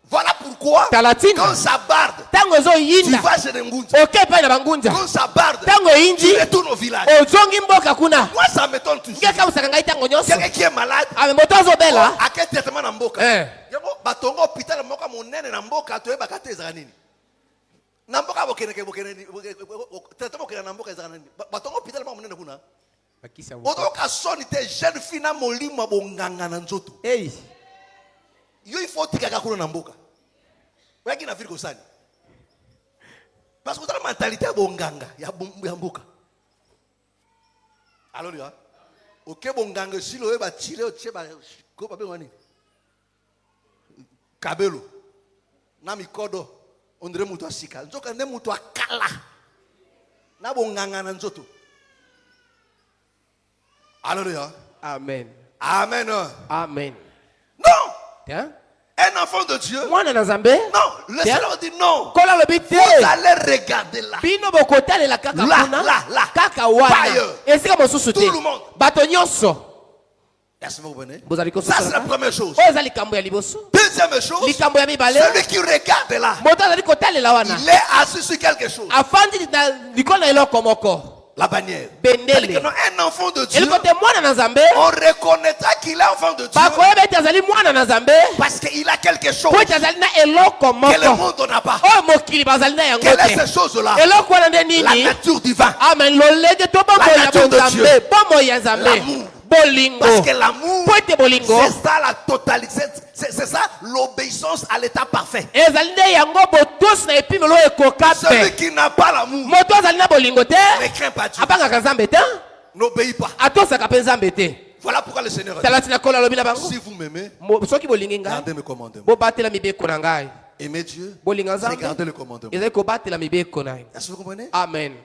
Voilà pourquoi, quand ça barde, tu vas chez les Ngunja. Quand ça barde, tu retournes au village. Moi, ça m'étonne toujours. Quelqu'un qui est malade, à quel traitement dans Mboka? Batongo hôpital Mboka monene na Mboka to eba kate ezanini. Na Mboka bokene traitement bokene na Mboka ezanini. Batongo hôpital Mboka monene kuna. Odoka soni te jeune fina molimo bonganga na nzoto. Yo il faut tika kakuna na Mboka. Waki na vile kosani. Parce que la mentalité bonganga ya Mboka. Alléluia. OK bonganga silo eba tire o tsheba ko ba bengwani. Kabelo. Na mikodo ondre mutu asika. Nzoka ne mutu akala. Na bonganga na nzoto. Alléluia. Amen. Amen. Amen. Non. Hein? Un enfant de Dieu. Non, le Seigneur dit non. Vous allez regarder là. Là. Pas ailleurs. Tout le monde. Est-ce que vous comprenez? Ça c'est la première chose. Deuxième chose, celui qui regarde là, il est assis sur quelque chose. La bannière. Un enfant de Dieu, on reconnaîtra qu'il est enfant de Dieu parce qu'il a quelque chose que le monde n'a pas. Quelle est cette chose-là? La nature divine. La nature de Dieu. L'amour. Parce que l'amour, c'est ça la totalité, c'est ça l'obéissance à l'état parfait. Celui qui n'a pas l'amour ne craint pas Dieu, n'obéit pas. Voilà pourquoi le Seigneur dit, si vous m'aimez, gardez mes commandements. Aimez Dieu, regardez le commandement. Est-ce que vous comprenez? Amen.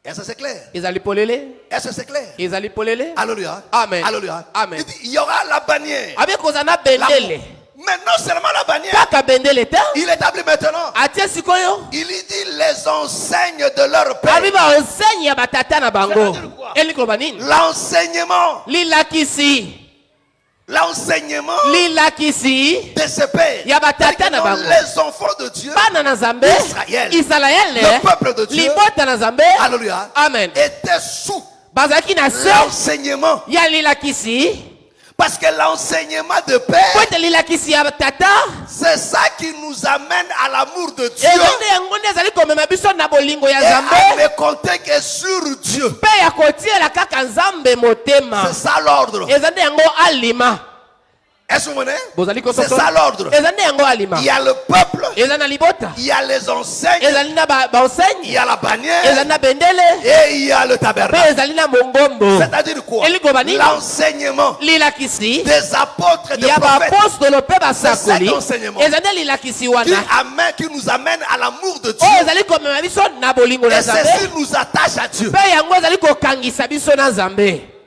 Est-ce que c'est clair? Est-ce que c'est clair? Alléluia. Amen. Alléluia. Amen. Il y aura la bannière. Mais non seulement la bannière. Il établit maintenant. Il dit les enseignes de leur père. L'enseignement de ce père. Les enfants de Dieu, Israël, le peuple de Dieu, alléluia, Amen. était sous l'enseignement. Parce que l'enseignement de père, c'est ça qui nous amène à l'amour de Dieu. Et à ne compter que sur Dieu. C'est ça l'ordre. Est-ce que vous comprenez? C'est ça l'ordre. Il y a le peuple, il y a les enseignes, il y a la bannière et il y a le tabernacle. C'est-à-dire quoi? L'enseignement des apôtres et des prophètes. C'est cet enseignement qui nous amène à l'amour de Dieu. Et ceci nous attache à Dieu.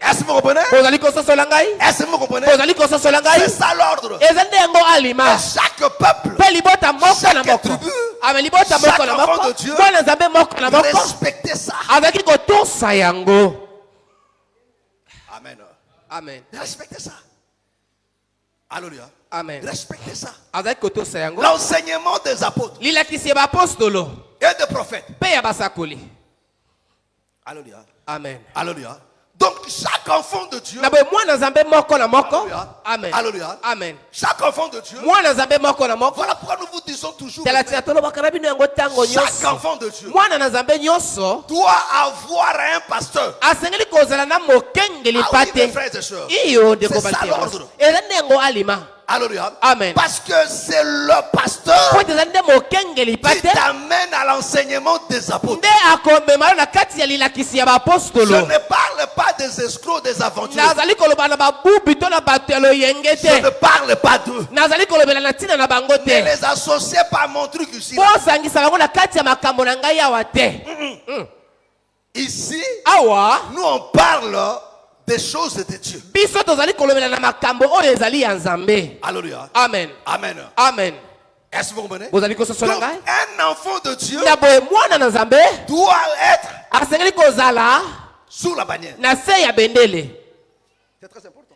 Est-ce que vous comprenez? Est-ce que vous comprenez? C'est ça l'ordre. Et chaque peuple, chaque tribu, chaque enfant de Dieu, respectez ça. Amen. Amen. Respectez ça. Alléluia. Amen. Respectez ça. L'enseignement des apôtres et des prophètes. Alléluia. Amen. Alléluia. Donc chaque enfant de Dieu, Amen. Alléluia. Amen. Chaque enfant de Dieu, voilà pourquoi nous vous disons toujours, chaque enfant de Dieu doit avoir un pasteur. Ah oui, mes frères et sœurs, c'est ça l'ordre. Alléluia. Amen. Parce que c'est le pasteur qui t'amène à l'enseignement des apôtres. Je ne parle pas des escrocs, des aventuriers. Je ne parle pas d'eux. Ne les associez pas à mon truc ici. Ici, nous on parle des choses de Dieu. Alléluia. Amen. Amen. Amen. Est-ce que vous comprenez? Donc, un enfant de Dieu doit être sous la bannière. C'est très important.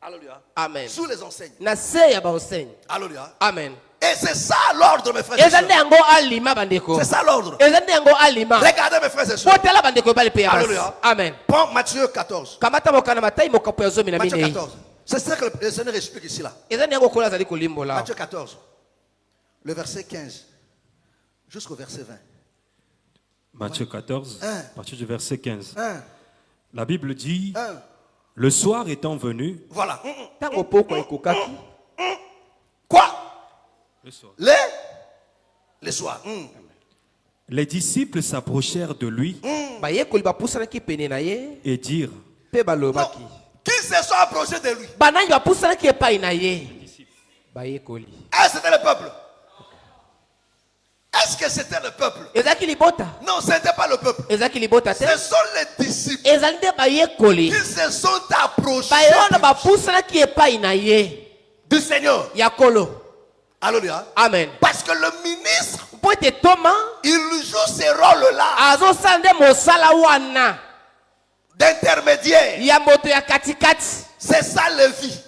Alléluia. Amen. Sous les enseignes. Alléluia. Amen. Et c'est ça l'ordre, mes frères et sœurs. C'est ça l'ordre. Regardez, mes frères et sœurs. Alléluia. Amen. Prends Matthieu 14. Matthieu 14. C'est ça que le Seigneur explique ici là. Matthieu 14. Le verset 15 jusqu'au verset 20. Matthieu 14, à partir du verset 15. 1. La Bible dit, le soir étant venu, Voilà. Quoi? le soir, les soirs. les disciples s'approchèrent de lui et dirent, Non. Qui se sont approchés de lui? Est-ce que c'était le peuple? Est-ce que c'était le peuple? Non, ce n'était pas le peuple. Ce sont les disciples qui se sont approchés du Seigneur. Alléluia. Amen. Parce que le ministre, il joue ce rôle-là d'intermédiaire. C'est ça le vie.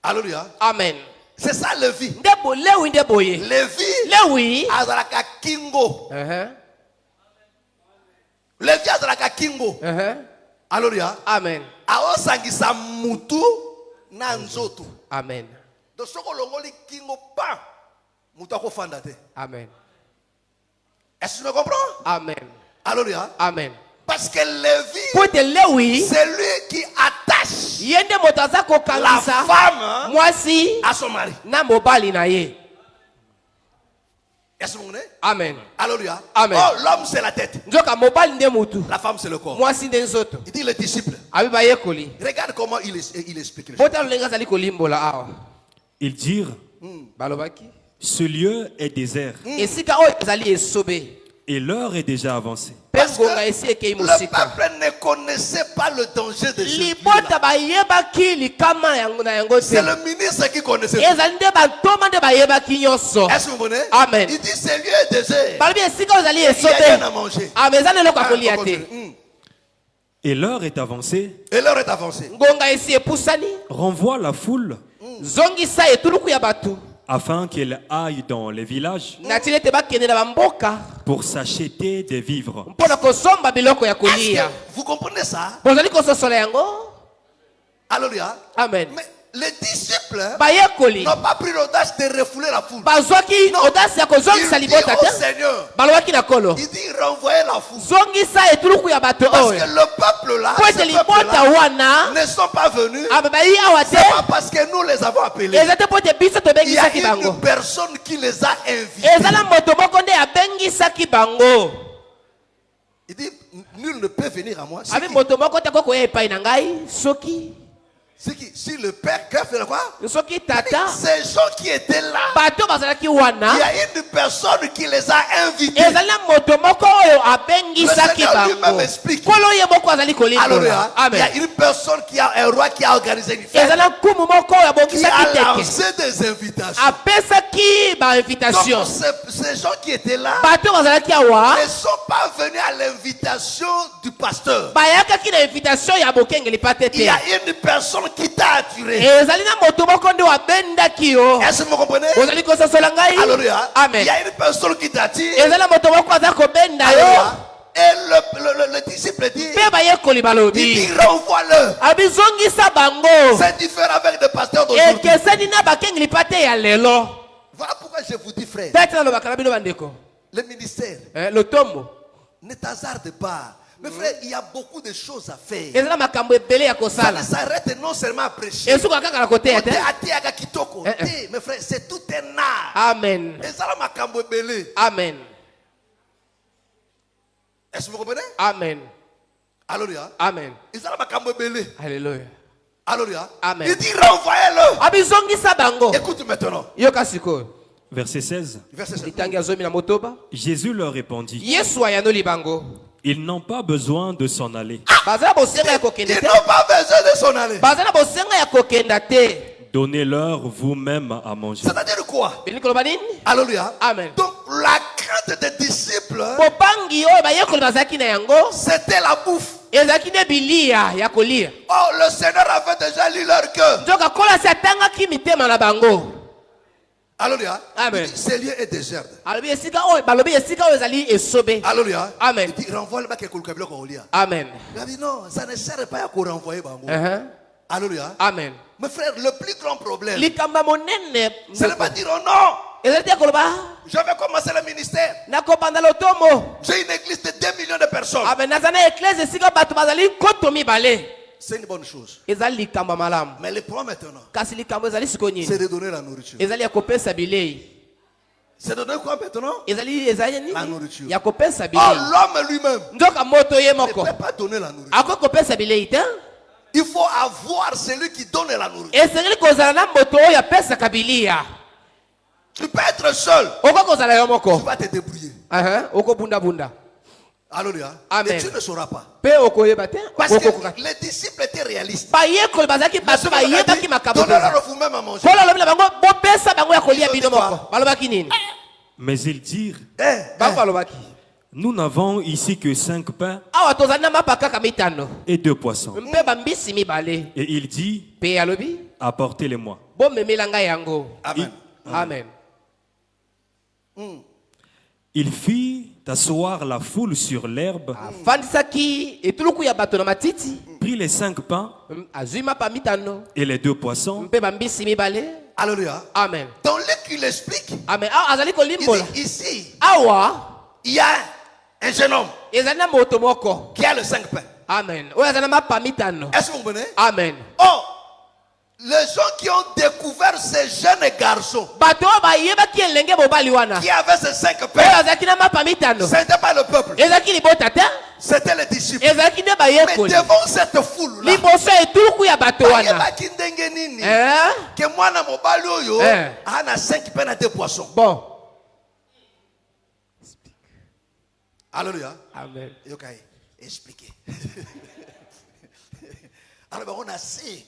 Alléluia. Amen. C'est ça le vie. Levi azalaka kingo. Levi azalaka kingo. Alléluia. Amen. Aosangisa mutu na nzoto. Amen. Donc soko longoli kingo pa mutu akofanda te. Amen. Est-ce que tu me comprends? Amen. Alléluia. Amen. Parce que Levi, c'est lui qui attache la femme à son mari. Est-ce que vous comprenez? Amen. Alléluia. Amen. Oh, l'homme c'est la tête. La femme c'est le corps. Il dit les disciples. Regarde comment il explique les choses. ils dirent, ce lieu est désert et l'heure est déjà avancée. Parce que le peuple ne connaissait pas le danger de Jésus. C'est le ministre qui connaissait. Est-ce que vous comprenez? Amen. Il dit ce lieu est désert. Il n'y a rien à manger. Et l'heure est avancée, Et l'heure est avancée. renvoie la foule afin qu'elle aille dans les villages pour s'acheter des vivres. Est-ce que vous comprenez ça? Alléluia. Amen. Mais les disciples n'ont pas pris l'audace de refouler la foule. Non. Il dit au Seigneur, il dit renvoyer la foule. Parce que le peuple là, ne sont pas venus. C'est pas parce que nous les avons appelés. Il y a une personne qui les a invités. Il dit, nul ne peut venir à moi. Si le père cœur fait quoi? Ces gens qui étaient là, il y a une personne qui les a invités. Le Seigneur lui-même explique. Alléluia. Il y a une personne qui a un roi qui a organisé une fête, qui a lancé des invitations. Donc ces gens qui étaient là ne sont pas venus à l'invitation du pasteur. Il y a une personne qui t'a attiré. Est-ce que vous comprenez? Alléluia. Amen. Il y a une personne qui t'attire. Alléluia. Et le disciple dit, il dit renvoie-le. C'est différent avec le pasteur d'aujourd'hui. Voilà pourquoi je vous dis, frère, le ministère ne t'hasarde pas. Mais frère, il y a beaucoup de choses à faire. Ça ne s'arrête non seulement à prêcher. Mais frère, c'est tout un art. Amen. Amen. Est-ce que vous comprenez? Amen. Alléluia. Amen. Alléluia. Alléluia. Amen. Il dit renvoyez-le. Écoute maintenant. Verset 16. Jésus leur répondit, ils n'ont pas besoin de s'en aller. Ils n'ont pas besoin de s'en aller. Donnez-leur vous-même à manger. C'est-à-dire quoi? Alléluia. Amen. Donc la crainte des disciples, c'était la bouffe. Oh, le Seigneur avait déjà lu leur cœur. Alléluia. Amen. Ce lieu est désert. Alléluia. Amen. Il dit renvoie-le quelque chose. Amen. Il a dit non, ça ne sert pas à renvoyer. Alléluia. Amen. Mais frère, le plus grand problème, ce n'est pas dire oh non. Je vais commencer le ministère. J'ai une église de 2 millions de personnes. C'est une bonne chose. Mais le point maintenant, c'est de donner la nourriture. C'est de donner quoi maintenant? La nourriture. Oh, l'homme lui-même ne peut pas donner la nourriture. Il faut avoir celui qui donne la nourriture. Tu peux être seul. Tu vas te débrouiller. Alléluia. Amen. Et tu ne sauras pas. Parce que les disciples étaient réalistes. Donnez-leur vous-même à manger. Mais ils dirent, nous n'avons ici que 5 pains et 2 poissons. Et il dit, apportez-les-moi. Amen. Amen. Il fit asseoir la foule sur l'herbe, prit les 5 pains et les 2 poissons. Alléluia. Amen. Dans l'écriture, il explique. Amen. Il dit ici, il y a un jeune homme qui a le 5 pains. Amen. Est-ce que vous comprenez? Amen. Oh, les gens qui ont découvert ces jeunes garçons qui avaient ces 5 pains, ce n'était pas le peuple, c'était les disciples. Mais devant cette foule-là, que moi, na mobali oyo, a 5 pains et 2 poissons. Bon. Alléluia. Amen. Yokai, expliquez. Alors, on a assez.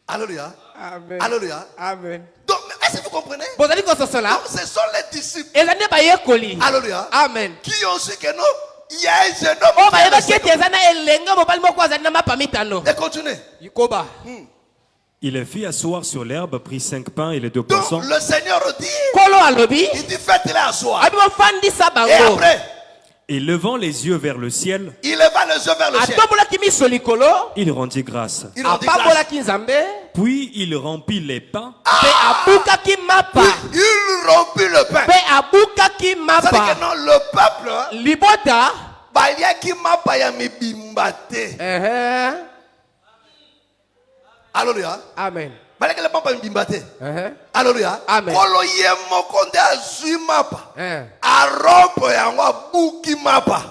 Alléluia. Amen. Alléluia. Amen. Donc, est-ce que vous comprenez? Donc, ce sont les disciples. Alléluia. Amen. Qui ont su que non, il y a un jeune homme. Et continuez. Il les fit asseoir sur l'herbe, prit 5 pains et les 2 poissons. Donc le Seigneur dit, il dit faites-les asseoir. Et après, et levant les yeux vers le ciel, il leva les yeux vers le ciel. il rendit grâce. Il rendit grâce. Puis il remplit les pains. Il rompit le pain. C'est-à-dire que non, le peuple, il y a qui m'a pas yami bimbate. Alléluia. Amen. Baleke le papa bimbate. Alléluia. Amen. Kolo yemo konde azui mapa. Arompo yango buki mapa.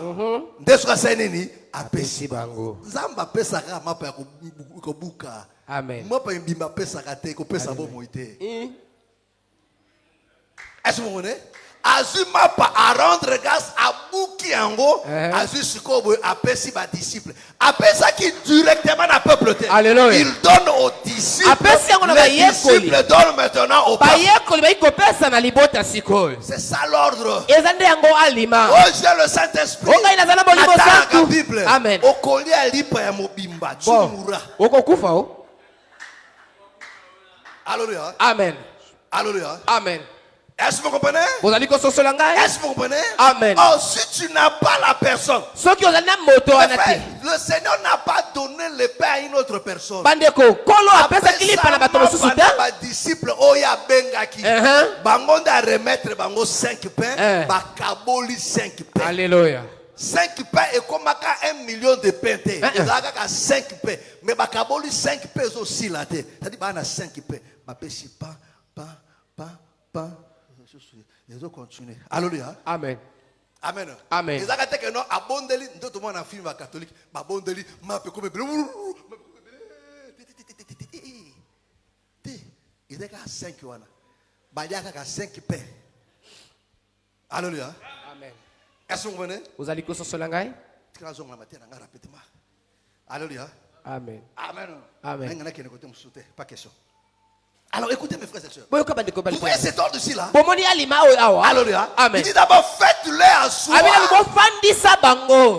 Ndesuka senini apesi bango. Nzamba pesa ka mapa ya ko buka. Amen. Mapa bimba pesa ka te ko pesa bo moite. Est-ce que vous comprenez? Azui mapa à rendre grâce à buki yango. Azui sikobo apesi ba disciples. Apesa qui directement na peuple te. Alléluia. Il donne aux disciples. Les disciples donnent maintenant au peuple. C'est ça l'ordre. Oh, j'ai le Saint-Esprit. Attends la Bible. Amen. Okoli alipa ya mobimba. Chumura. Alléluia. Amen. Alléluia. Amen. Est-ce que vous comprenez? Est-ce que vous comprenez? Amen. Oh, si tu n'as pas la personne, le Seigneur n'a pas donné le pain à une autre personne. Disciple, Oya Bengaki, Bangonda remettre Bango 5 pains, Bakaboli 5 pains. Alléluia. 5 pains et comme 1 million de pains. Il y a 5 pains. Mais Bakaboli 5 pains aussi là. C'est-à-dire qu'il y a 5 pains. Ma péché, pas. Je vais continuer. Alléluia. Amen. Amen. Amen. Les agate que non abondeli tout le monde en film catholique, abondeli m'a peu comme il est à 5 wana. Ba ya ka 5 pains. Alléluia. Amen. Est-ce que vous venez? Vous allez quoi sur l'angai? Transom la matin nga rapidement. Alléluia. Amen. Amen. Amen. Nga na kene côté msoute, pas question. Alors écoutez mes frères et sœurs. Vous voyez cet ordre-ci là? Alléluia. Il dit d'abord faites-les asseoir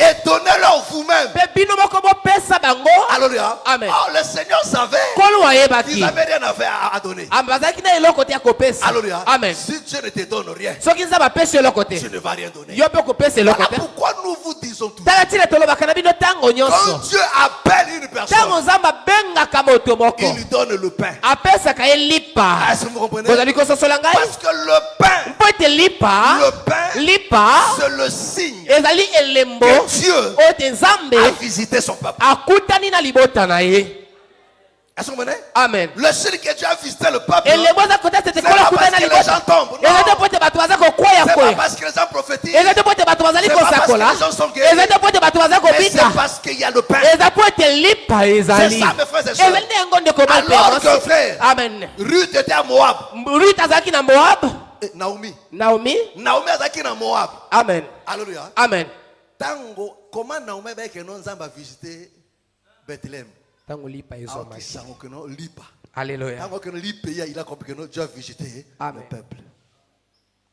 et donnez-leur vous-même. Alléluia. Amen. Oh, le Seigneur savait qu'ils n'avaient rien à donner. Alléluia. Amen. Si Dieu ne te donne rien, tu ne vas rien donner. Voilà pourquoi nous vous disons tout. Quand Dieu appelle une personne, il lui donne le pain. Est-ce que vous comprenez? Parce que le pain, c'est le signe que Dieu a visité son peuple. Est-ce que vous comprenez? Amen. Le signe que Dieu a visité le peuple, c'est pas parce que les gens tombent. Non. C'est pas parce que les gens prophétisent. C'est pas parce que les gens sont guéris. Mais c'est parce qu'il y a le pain. C'est ça mes frères et sœurs. Alors que frère, Ruth était à Moab. Naomi était à Moab. Amen. Alléluia. Amen. Tango, comment Naomi va visiter Bethléem? Alléluia. Il a compris que Dieu a visité le peuple.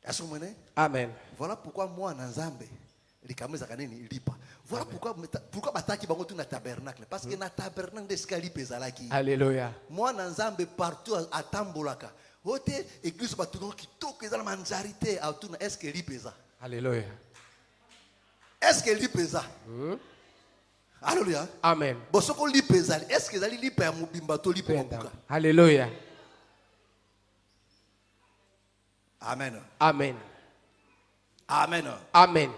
Est-ce que vous comprenez? Amen. Voilà pourquoi moi, Nanzambe, voilà pourquoi bataki bango tout na tabernacle. Parce que na tabernacle de skali pezalaki. Alléluia. Moi, Nanzambe partout à Tambolaka. Ote église batuno qui toque dans la manjarité à tout. Est-ce que pesa? Alléluia. Est-ce que pesa? Alléluia. Amen. Bosoko li pesa. Est-ce que zali li pa mobimba to li pa buka? Alléluia. Amen. Amen. Amen. Amen.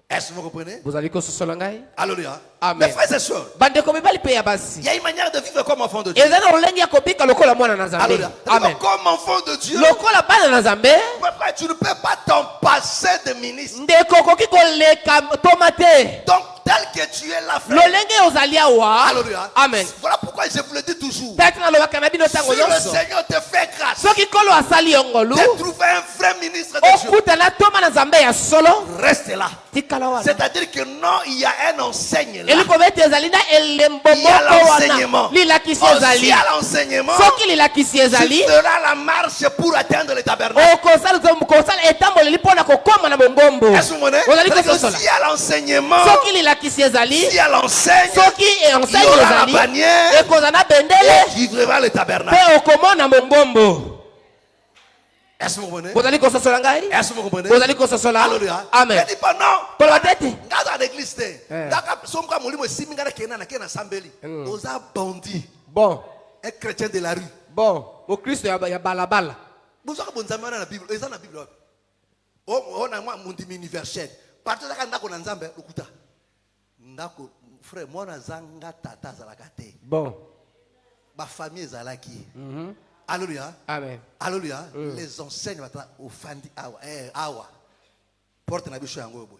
Est-ce que vous comprenez? Vous allez sur l'angai? Alléluia. Amen. Mes frères et sœurs, il y a une manière de vivre comme enfant de Dieu. Alléluia. Amen. Comme enfant de Dieu, tu ne peux pas t'en passer de ministre. Donc, tel que tu es là, frère. Alléluia. Amen. Voilà pourquoi je vous le dis toujours. Si le Seigneur te fait grâce de trouver un vrai ministre de Dieu, reste là. C'est-à-dire que non, il y a un enseigne là. Il y a l'enseignement. Aussi à l'enseignement, tu feras la marche pour atteindre le tabernacle. etamboleli pona kokoma na mongombo. Est-ce que vous comprenez? Ozali C'est-à-dire que kososola. si elle enseignement, Soki lilakisi ezali, si elle enseigne, soki il y enseigne aura la ezali, bannière ekozana bendele, et vivra le tabernacle. pe okomona mongombo. Est-ce que vous comprenez? Ozali kososola ngai? Est-ce que vous comprenez? Ozali kososola? Alléluia. Amen. Elle dit pas non. Koloba tete. Ngaza l'église te. Daka somka molimo siminga na kena na kena sambeli. Oza bandit. Bon, Un chrétien de la rue. bon, au Christ ya balabala. Bozaka bonzama na Bible. Eza na Bible. On a moi mundi universel. Partout daka ndako na nzambe lokuta. Ndako frère moi na zanga tata zalaka te. Bon. Ba famille ezalaki. Alléluia. Amen. Alléluia. Les enseignes bata ofandi awa awa. Porte na biso yango boy.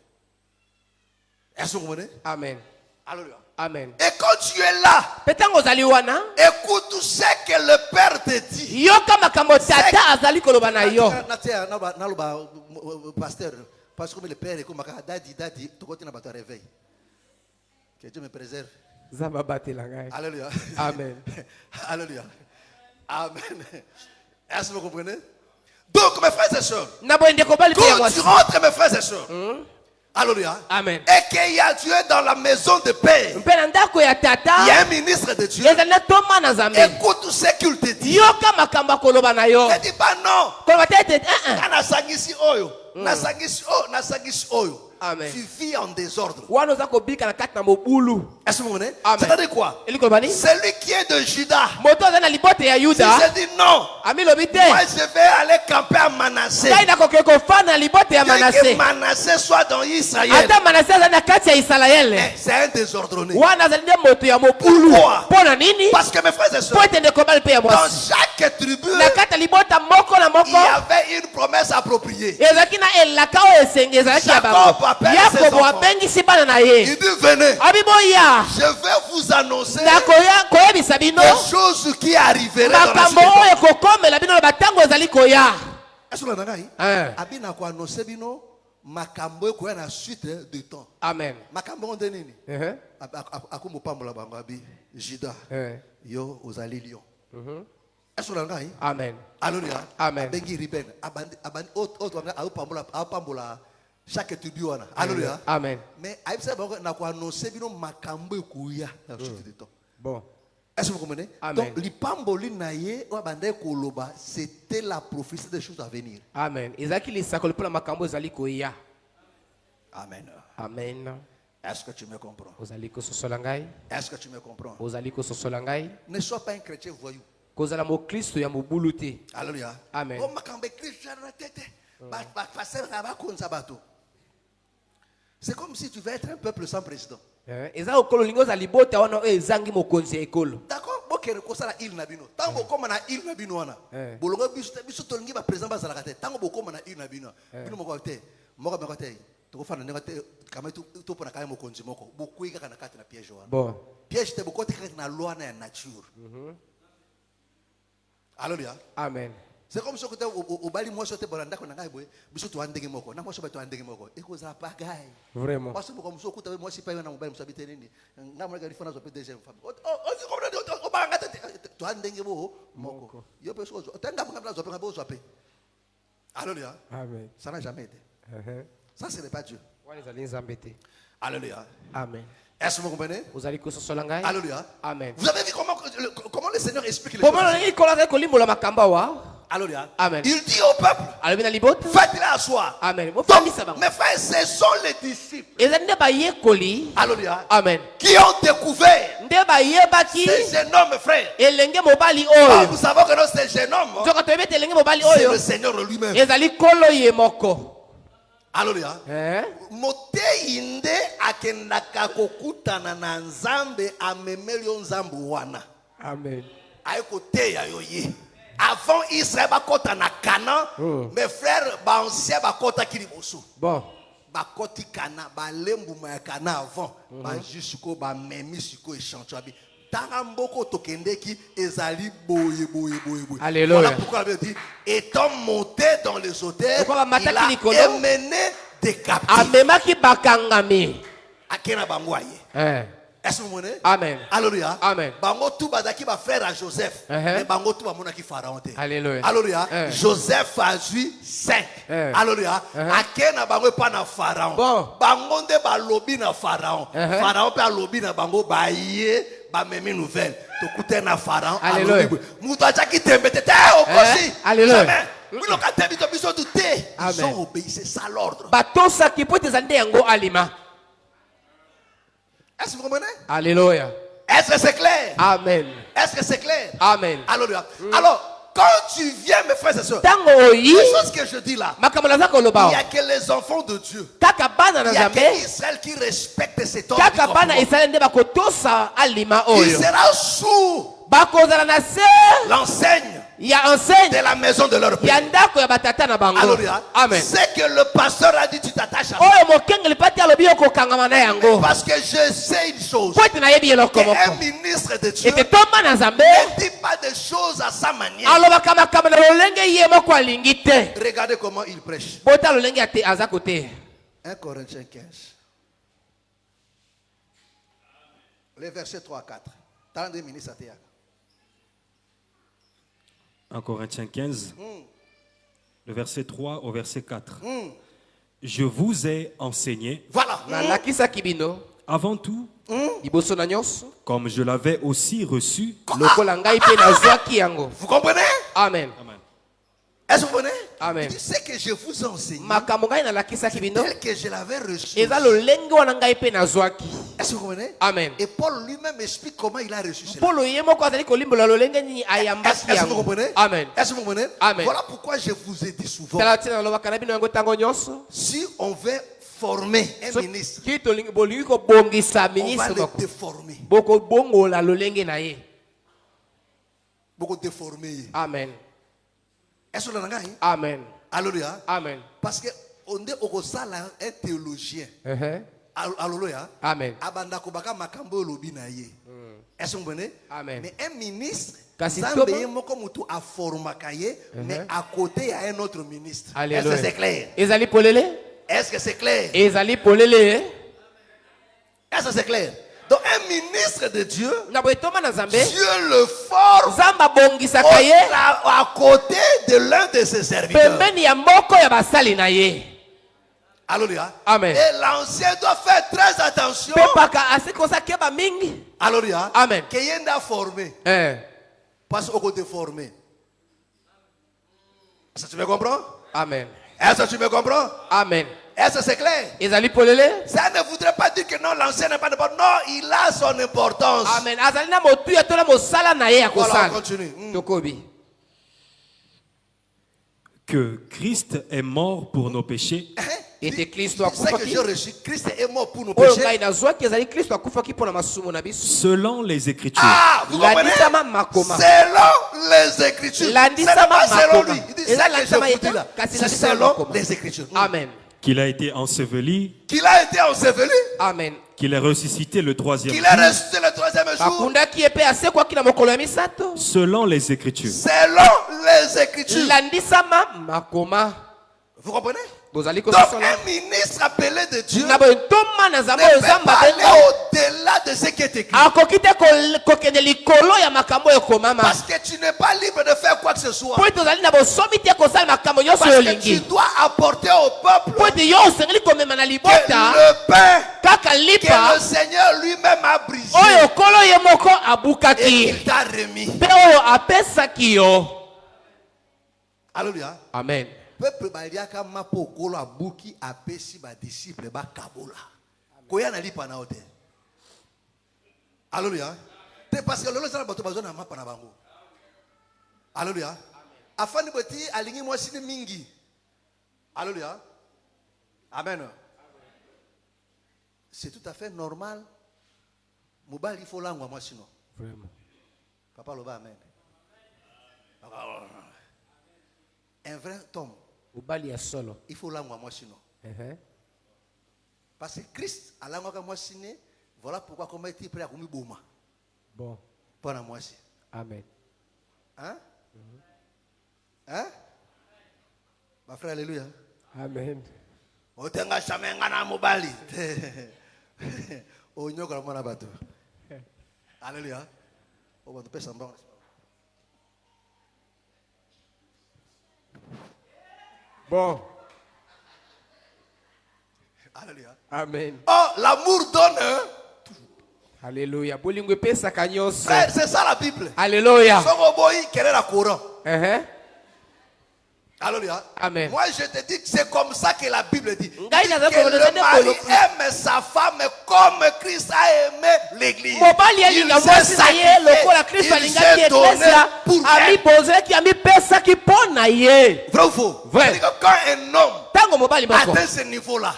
Est-ce que vous comprenez? Amen. Alléluia. Amen. Et quand tu es là, Petango ozali wana, écoute tout ce que le Père te dit. yoka makambo tata azali koloba na yo. Pasteur, parce que le Père est comme dadi, tout côté n'a pas de réveil. Que Dieu me préserve. Zamba batela ngai. Alléluia. Amen. Alléluia. Amen. Est-ce que vous comprenez? Donc, mes frères et sœurs, Na boende ko bali pe quand ya tu rentres, mes frères et sœurs, alléluia. Amen. Et que tu es dans la maison de paix, Mpe na ndako ya il y a tata, un ministre de Dieu. ezali na toma na Nzambe. Écoute tout ce qu'il te dit. Yoka makambo koloba na yo. Ne dis pas non. Koloba tete, Nasangisi oyo. Nasangisi oyo. Amen. Tu vis en désordre. Wana oza kobika na kati na mobulu. Est-ce que vous comprenez? Amen. C'est-à-dire quoi? Eli koloba ni? Celui qui est de Judas. Moto aza na libote ya Si Yuda. je dis non, Ami lobi te. moi je vais aller camper à Manassé. Ngai nakoki kofanda na libote ya Que Manase. Manassé soit dans Israël. Ata Manase aza na kati ya Israele. Mais c'est un désordonné. Wana azali nde moto ya mobulu. Pourquoi? Mpona nini? Parce que mes frères et Po sœurs, etende kobali pe ya dans mwasi. chaque tribu, Na kati ya libota moko na il moko. y avait une promesse appropriée. Ezalaki na elaka oyo esenge ezalaki ya bango. Jacob appelle ses Yakobo enfants. abengisi bana na ye. Il dit venez, Abi boya. je vais vous annoncer koyebisa bino des choses qui arriveront dans la makambo suite. oyo ekokomela bino na batango ezali koya. Est-ce que vous avez Abina ko annoncer bino makambo ko na suite de temps. Amen. Makambo on nini? Akumo pambola bango abi Juda. Yo ozali lion. Est-ce que vous avez Amen. Alléluia. Amen. Bengi riben abandi autre pambola chaque tribu wana. Alléluia. Amen. Mais aïbsa bango na ko annoncer bino makambo ko ya na suite de temps. Bon. Est-ce que vous comprenez? Amen. Donc, l'ipamboli naye, c'était la prophétie des choses à venir. Amen. Ezaki lisakoli pona makambo ezali koya. Amen. Amen. Est-ce que tu me comprends? Ozali kososola ngai. Est-ce que tu me comprends? Ozali kososola ngai. Ne sois pas un chrétien voyou. Kozala mo Kristo ya mobulu te. Alléluia. Amen. Oh, makambe Christ na tete. C'est comme si tu veux être un peuple sans président. Eza okolo lingo za libota wana ezangi mokonzi ya ekolo. D'accord? Bokere kosala il na bino. Tango koma na il na bino wana. Bolongo biso tolingi ba président ba zalaka te. Tango bokoma na il na bino. Bino moko te. Moko te. Tokofana ndenge te kama to pona kaya mokonzi moko. Bokuika kana kati na piège wana. Bon. Piège te bokote kati na loi na nature. Alléluia. Amen. C'est comme si tu au bali moi sote bolanda kona ngai boye. Biso to andenge moko. Na moi so ba to andenge moko. Eko za pa gai. Vraiment. Parce que comme so kuta moi si pa na mobile musabite nini. Na mo ga rifana zo pe deuxième femme. On dit comme on ba ngata to andenge moko. Yo pe so tenda ngam zo pe ngabo zo pe. Alléluia. Amen. Ça n'a jamais été. Ça ce n'est pas Dieu. Wana ezali nzambe te. Alléluia. Amen. Est-ce que vous comprenez? Ozali kososola ngai. Alléluia. Amen. Vous avez vu comment le Seigneur explique les choses? Comment ngi kola ko limbola makamba wa? Alléluia. Amen. Il dit au peuple, Alobi na libota. faites-le asseoir. Amen. Mo Donc, famisa bango. mes frères, ce sont les disciples. Ezali nde bayekoli. Alléluia. Amen. Qui ont découvert Nde bayebaki ces jeunes hommes, frères. elenge mobali Ah, oyo. nous savons que non, ces jeunes hommes, Nzoka toyebete elenge mobali c'est oyo. le Seigneur lui-même. Ezali kolo ye moko. Alléluia. Motei inde akendaka kokutana na nzambe amemeli yo nzambe wana. Amen. Aikoteya yo ye. Avant Israël bakota na Canaan, mes frères ba ancien bakota kiliboso. Bon. Bakoti Canaan, ba lembuma ya Canaan avant, ba jusqu'au ba memi siko échantillon abi. Tanga mboko tokendeki ezali boye. Alléluia. Voilà pourquoi la Bible dit étant monté dans les hauteurs, il il a mené des captifs. Amemaki bakangami. Akena bangwaye. Est-ce que vous comprenez? Amen. Alléluia. Amen. Bango tout bazaki ba frère à Joseph. Mais bango tout ba monaki Pharaon te. Alléluia. Alléluia. Joseph a eu 5. Alléluia. Akena bango pas na Pharaon. Bon. Bango de ba lobi na Pharaon. Pharaon pe lobi na bango ba yé ba memi nouvelle. To kute na Pharaon. Alléluia. Muto achaki tembe tete okosi. Alléluia. Ils ont obéi, c'est ça l'ordre. Est-ce que vous comprenez? Alléluia. Est-ce que c'est clair? Amen. Est-ce que c'est clair? Amen. Alléluia. Alors, quand tu viens, mes frères et sœurs, les choses que je dis là, il n'y a que les enfants de Dieu. Il y a que Israël qui respecte cet ordre. Il sera sous l'enseigne de la maison de leur père. Alléluia. C'est que le pasteur a dit, tu t'attaches à moi. Parce que je sais une chose. Un ministre de Dieu ne dit pas des choses à sa manière. Regardez comment il prêche. 1 Corinthiens 15. Les versets 3 à 4. 1 Corinthiens 15, le verset 3 au verset 4. Je vous ai enseigné, voilà, avant tout, comme je l'avais aussi reçu. Vous comprenez? Amen. Est-ce que vous comprenez? Amen. Tu sais que je vous enseigne tel que je l'avais reçu. Est-ce que vous comprenez? Amen. Et Paul lui-même explique comment il a reçu cela. Est-ce que vous comprenez? Amen. Est-ce que vous comprenez? Amen. Voilà pourquoi je vous ai dit souvent, si on veut former un ministre, on va le déformer. Beaucoup déformer. Amen. Est-ce que vous comprenez? Amen. Alléluia. Amen. Parce que on est au Sala un théologien. Alléluia. Amen. Abanda kobaka makambo lobi na ye. Est-ce que vous comprenez? Amen. Mais un ministre, Kasi Zambé moko mutu a formakaye, mais à côté il y a un autre ministre. Alléluia. Est-ce que c'est clair? Ezali polele? Est-ce que c'est clair? Ezali polele? Est-ce que c'est clair? Donc un ministre de Dieu, Dieu le forme à côté de l'un de ses serviteurs. Alléluia. Amen. Et l'ancien doit faire très attention. Alléluia. Amen. Qu'il y ait un formé. Parce qu'au côté formé. Est-ce que tu me comprends? Amen. Est-ce que tu me comprends? Amen. Est-ce que c'est clair? Ça ne voudrait pas dire que non, l'ancien n'est pas important. Non, il a son importance. Amen. Voilà, on continue. Que Christ est mort pour nos péchés. C'est que j'ai reçu. Christ est mort pour nos péchés. Selon les Écritures. Ah, vous comprenez? Selon les Écritures. Ce n'est pas selon lui. Il dit ça que je vous dis là. C'est selon les Écritures. Amen. Qu'il a été enseveli. Qu'il a été enseveli. Amen. Qu'il est ressuscité le troisième jour. Qu'il est ressuscité le troisième jour. Selon les Écritures. Selon les Écritures. Vous comprenez? Donc un ministre appelé de Dieu ne peut pas aller au-delà de ce qui est écrit. Parce que tu n'es pas libre de faire quoi que ce soit. Parce que tu dois apporter au peuple que le pain que le Seigneur lui-même a brisé et qu'il t'a remis. Alléluia. Amen. Peuple baliaka mapo kolo abuki apesi ba disciple ba kabola. Koya na lipa na hotel. Alléluia. C'est parce que le sala bato bazona mapa na bango. Alléluia. Afani boti alingi mwasi mingi. Alléluia. Amen. C'est tout à fait normal. Mobali faut langwa mwasi no. Vraiment. Papa loba amen. Un vrai homme. Il faut l'angwa moi sinon. Parce que Christ a l'angwa moi sinon. Voilà pourquoi comment il est prêt à commettre bouma. Bon. Pendant moi si. Amen. Hein? Hein? Ma frère, alléluia. Amen. Otenga chamenga na mobali. Onyoka mwana bato. Alléluia. On va nous semblant. Bon. Alléluia. Amen. Oh, l'amour donne. Hein? Alléluia. Bolingo pesa kanyoso. Frère, c'est ça la Bible. Alléluia. Quel est la courant? Alléluia. Amen. Moi, je te dis que c'est comme ça que la Bible dit. Que le mari aime sa femme comme Christ a aimé l'église. Il s'est donné pour elle. Vrai ou faux? Vrai. Quand un homme atteint ce niveau-là,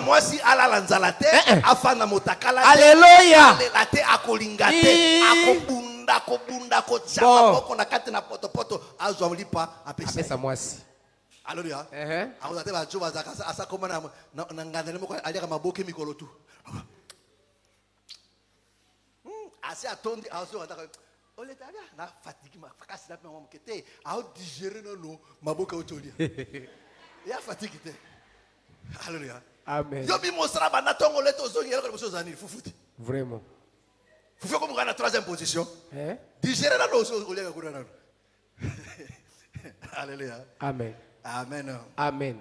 moi si ala lanzalate, afana motakala, alléluia. Akobunda kochama boko na kati na potopoto azwamlipa apesa mwasi. Alléluia. Akuzate ba juba zakasa asakoma na ngandele moko aliaka maboke mikolo tu. Asi atondi azo ataka ole tabia na fatigue makasi na pe ngomkete au digérer no maboke otolia. Ya fatigue te. Alléluia. Amen. Yo bi mosra ba na tongo leto zongi yelo ko mosozani fufuti. Vraiment. Vous faites comme la troisième position. Digérer la dose au lieu de. Alléluia. Amen. Amen. Amen.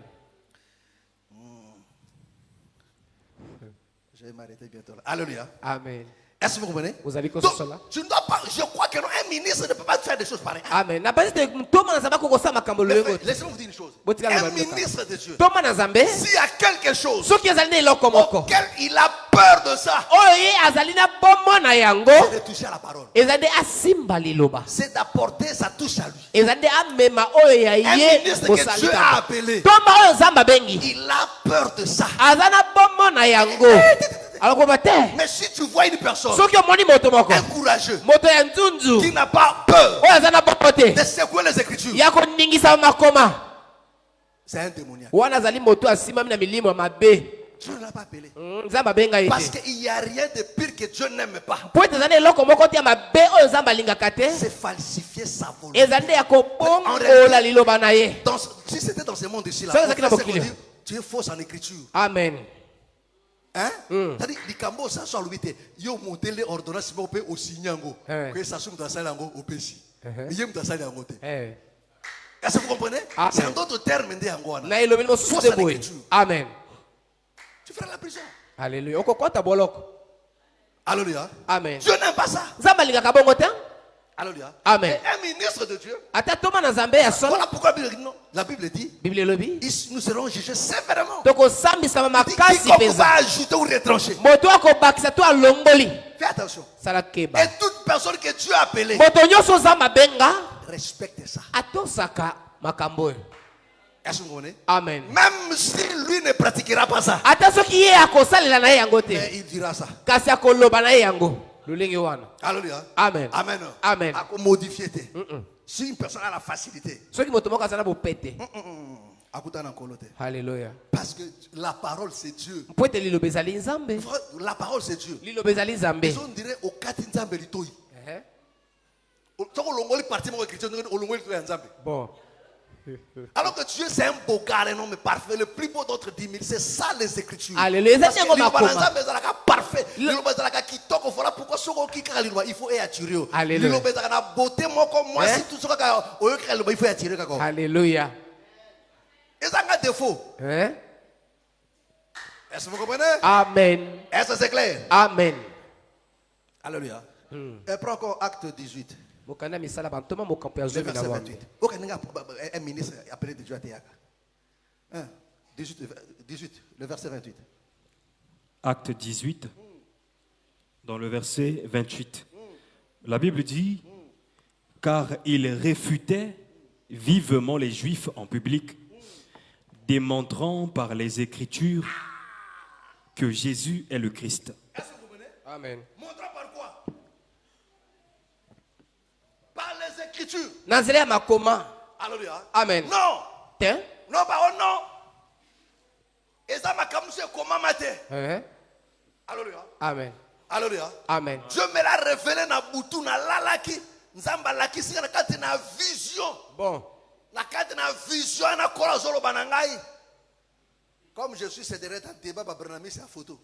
Je vais m'arrêter bientôt. Alléluia. Amen. Est-ce que vous comprenez? Vous avez donc, tu ne dois pas, je crois que non, un ministre ne peut pas faire des choses pareilles. Amen. Laissez-moi vous dire une chose. Un ministre de Dieu, s'il y a quelque chose auquel il a peur de ça, c'est de toucher à la parole. C'est d'apporter sa touche à lui. Un ministre que Dieu a appelé, il a peur de ça. Mais si tu vois une personne, un courageux, qui n'a pas peur de secouer les Écritures, c'est un démoniaque. Dieu ne l'a pas appelé. Parce qu'il n'y a rien de pire que Dieu n'aime pas. C'est falsifier sa volonté. Si c'était dans ce monde ici, tu es fausse en écriture. Amen. Hein? C'est-à-dire que ça soit l'ouïté. Yo monté les ordonnances pour payer au signango. Que ça soit dans salango au péchi. Il y a dans salango. Est-ce que vous comprenez? C'est un autre terme d'angoana. Fausse en écriture. Amen. Tu feras la prison. Alléluia. Alléluia. Amen. Dieu n'aime pas ça. Alléluia. Amen. Et un ministre de Dieu. Voilà pourquoi la Bible dit nous serons jugés sévèrement. Qui va ajouter ou retrancher. Fais attention. Et toute personne que Dieu a appelée, respecte ça. Est-ce que vous comprenez? Amen. Même si lui ne pratiquera pas ça, mais il dira ça. Alléluia. Amen. Amen. Amen. À modifier. Si une personne a la facilité, Alléluia. parce que la parole c'est Dieu. La parole c'est Dieu. On dirait au Katinzambe litoi. Bon. Alors que Dieu c'est un beau gars, un homme parfait, le plus beau d'entre 10 000. C'est ça les Écritures. Alléluia. Parce que parfait. Il faut attirer. Alléluia. Alléluia. Et ça a un défaut. Est-ce que vous comprenez? Amen. Est-ce que c'est clair? Amen. Alléluia. Et prends encore acte 18. Le verset 28. Un ministre appelé de Dieu à Théâtre. 18, le verset 28. Acte 18, dans le verset 28. La Bible dit, car il réfutait vivement les Juifs en public, démontrant par les Écritures que Jésus est le Christ. Est-ce que vous comprenez? Amen. Montrant par quoi? Par les Écritures. Alléluia. Amen. Non. Tiens. Non, pas non. Et ça m'a comme c'est comment matin. Alléluia. Amen. Alléluia. Amen. Dieu me l'a révélé na butu na lalaki. Nzamba laki si na kati na vision. Bon. Na kati na vision na kola zolo banangai. Comme je suis cédéré dans débat ba Bernami c'est la photo.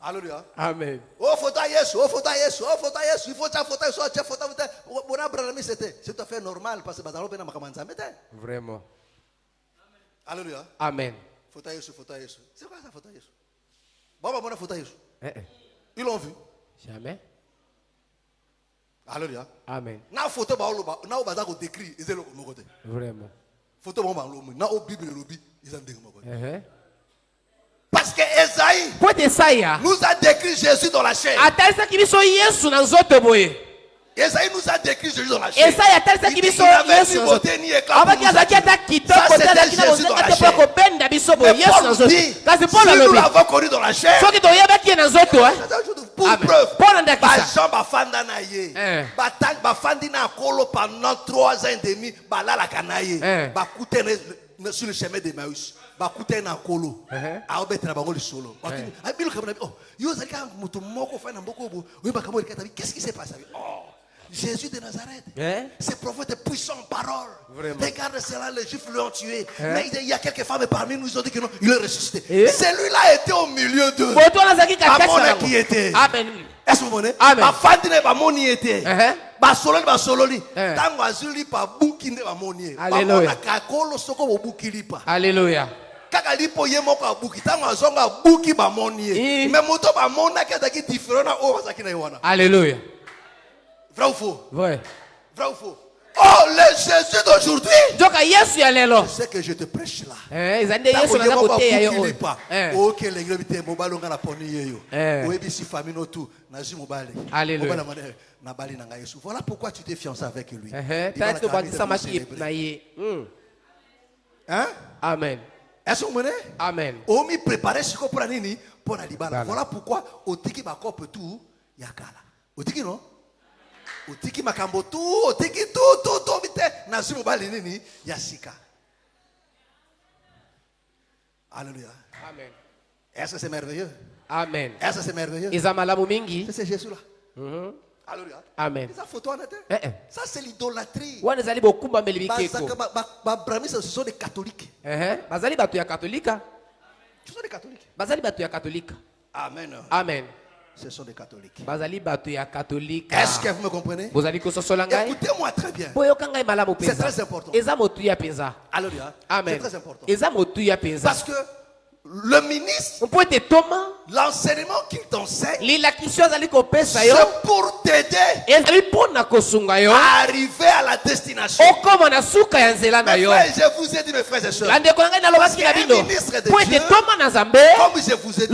Alléluia. Amen. Oh, photo Yesu, oh, photo Yesu, oh, photo Yesu. Il faut ta photo Yesu, ta photo. Mon abraham c'était. C'est tout à fait normal parce que bazalo pena makamanza mete. Vraiment. Alléluia. Amen. Photo Yesu, photo Yesu. C'est quoi ça photo Yesu? Bon, bah, mon photo Yesu. Eh. Ils l'ont vu. Jamais. Alléluia. Amen. Na photo ba oloba, na obaza ko décrit, ils élo mo côté. Vraiment. Photo ba lomo, na o Bible lobi, ils en décrit mo côté. Parce que Esaïe nous a décrit Jésus dans la chair. Esaïe nous a décrit Jésus dans la chair. Il n'avait ni beauté ni éclat pour nous. Ça c'était Jésus dans la chair. Mais Paul dit, si nous l'avons connu dans la chair, pour preuve, Jean Bafanda na ye, Bafandi na kolo pendant 3 ans et demi, Balala kanaye, Bakute sur le chemin d'Emmaüs. Bakute na kolo aobetela bango lisolo abilo kabana oh yo zalika mutu moko fa na mboko bo oui bakamo likata qu'est-ce qui s'est passé oh Jésus de Nazareth ce prophète est puissant en parole. Regarde cela, les Juifs l'ont tué mais il y a quelques femmes parmi nous ils ont dit que non il est ressuscité. Celui-là était au milieu d'eux. Amon qui était est-ce que vous comprenez? Bafandi ne bamoni était basololi tango azuli pa buki ne bamoni bamona kakolo soko bo buki lipa. Alléluia. Kaka lipo ye moko abuki tango azonga buki bamoni mais moto bamona ki ataki différent na o bazaki na yona. Alléluia. Vrai ou faux? Ouais. Vrai ou faux? Oh, le Jésus d'aujourd'hui. C'est ce que je te prêche là. Voilà pourquoi tu t'es fiancé avec lui. Hein? Amen. Est-ce que vous comprenez? Amen. Omi préparer ce qu'on prend nini pour la libala. Voilà pourquoi otiki bakop tout yakala. Otiki non? Otiki makambo tout, otiki tout vite. Nazi mobali nini yasika. Alléluia. Amen. Est-ce que c'est merveilleux? Amen. Est-ce que c'est merveilleux? C'est Jésus là. Alléluia. Amen. Ça photo en était. Ça c'est l'idolâtrie. Ce sont des catholiques. Ce sont des catholiques. Amen. Amen. Ce sont des catholiques. Est-ce que vous me comprenez? Écoutez-moi très bien. C'est très important. Alléluia. Amen. C'est très important. Parce que le ministre, l'enseignement qu'il t'enseigne, c'est pour t'aider à arriver à la destination. Mes frères, je vous ai dit, mes frères et sœurs, parce qu'un ministre de Dieu, comme je vous ai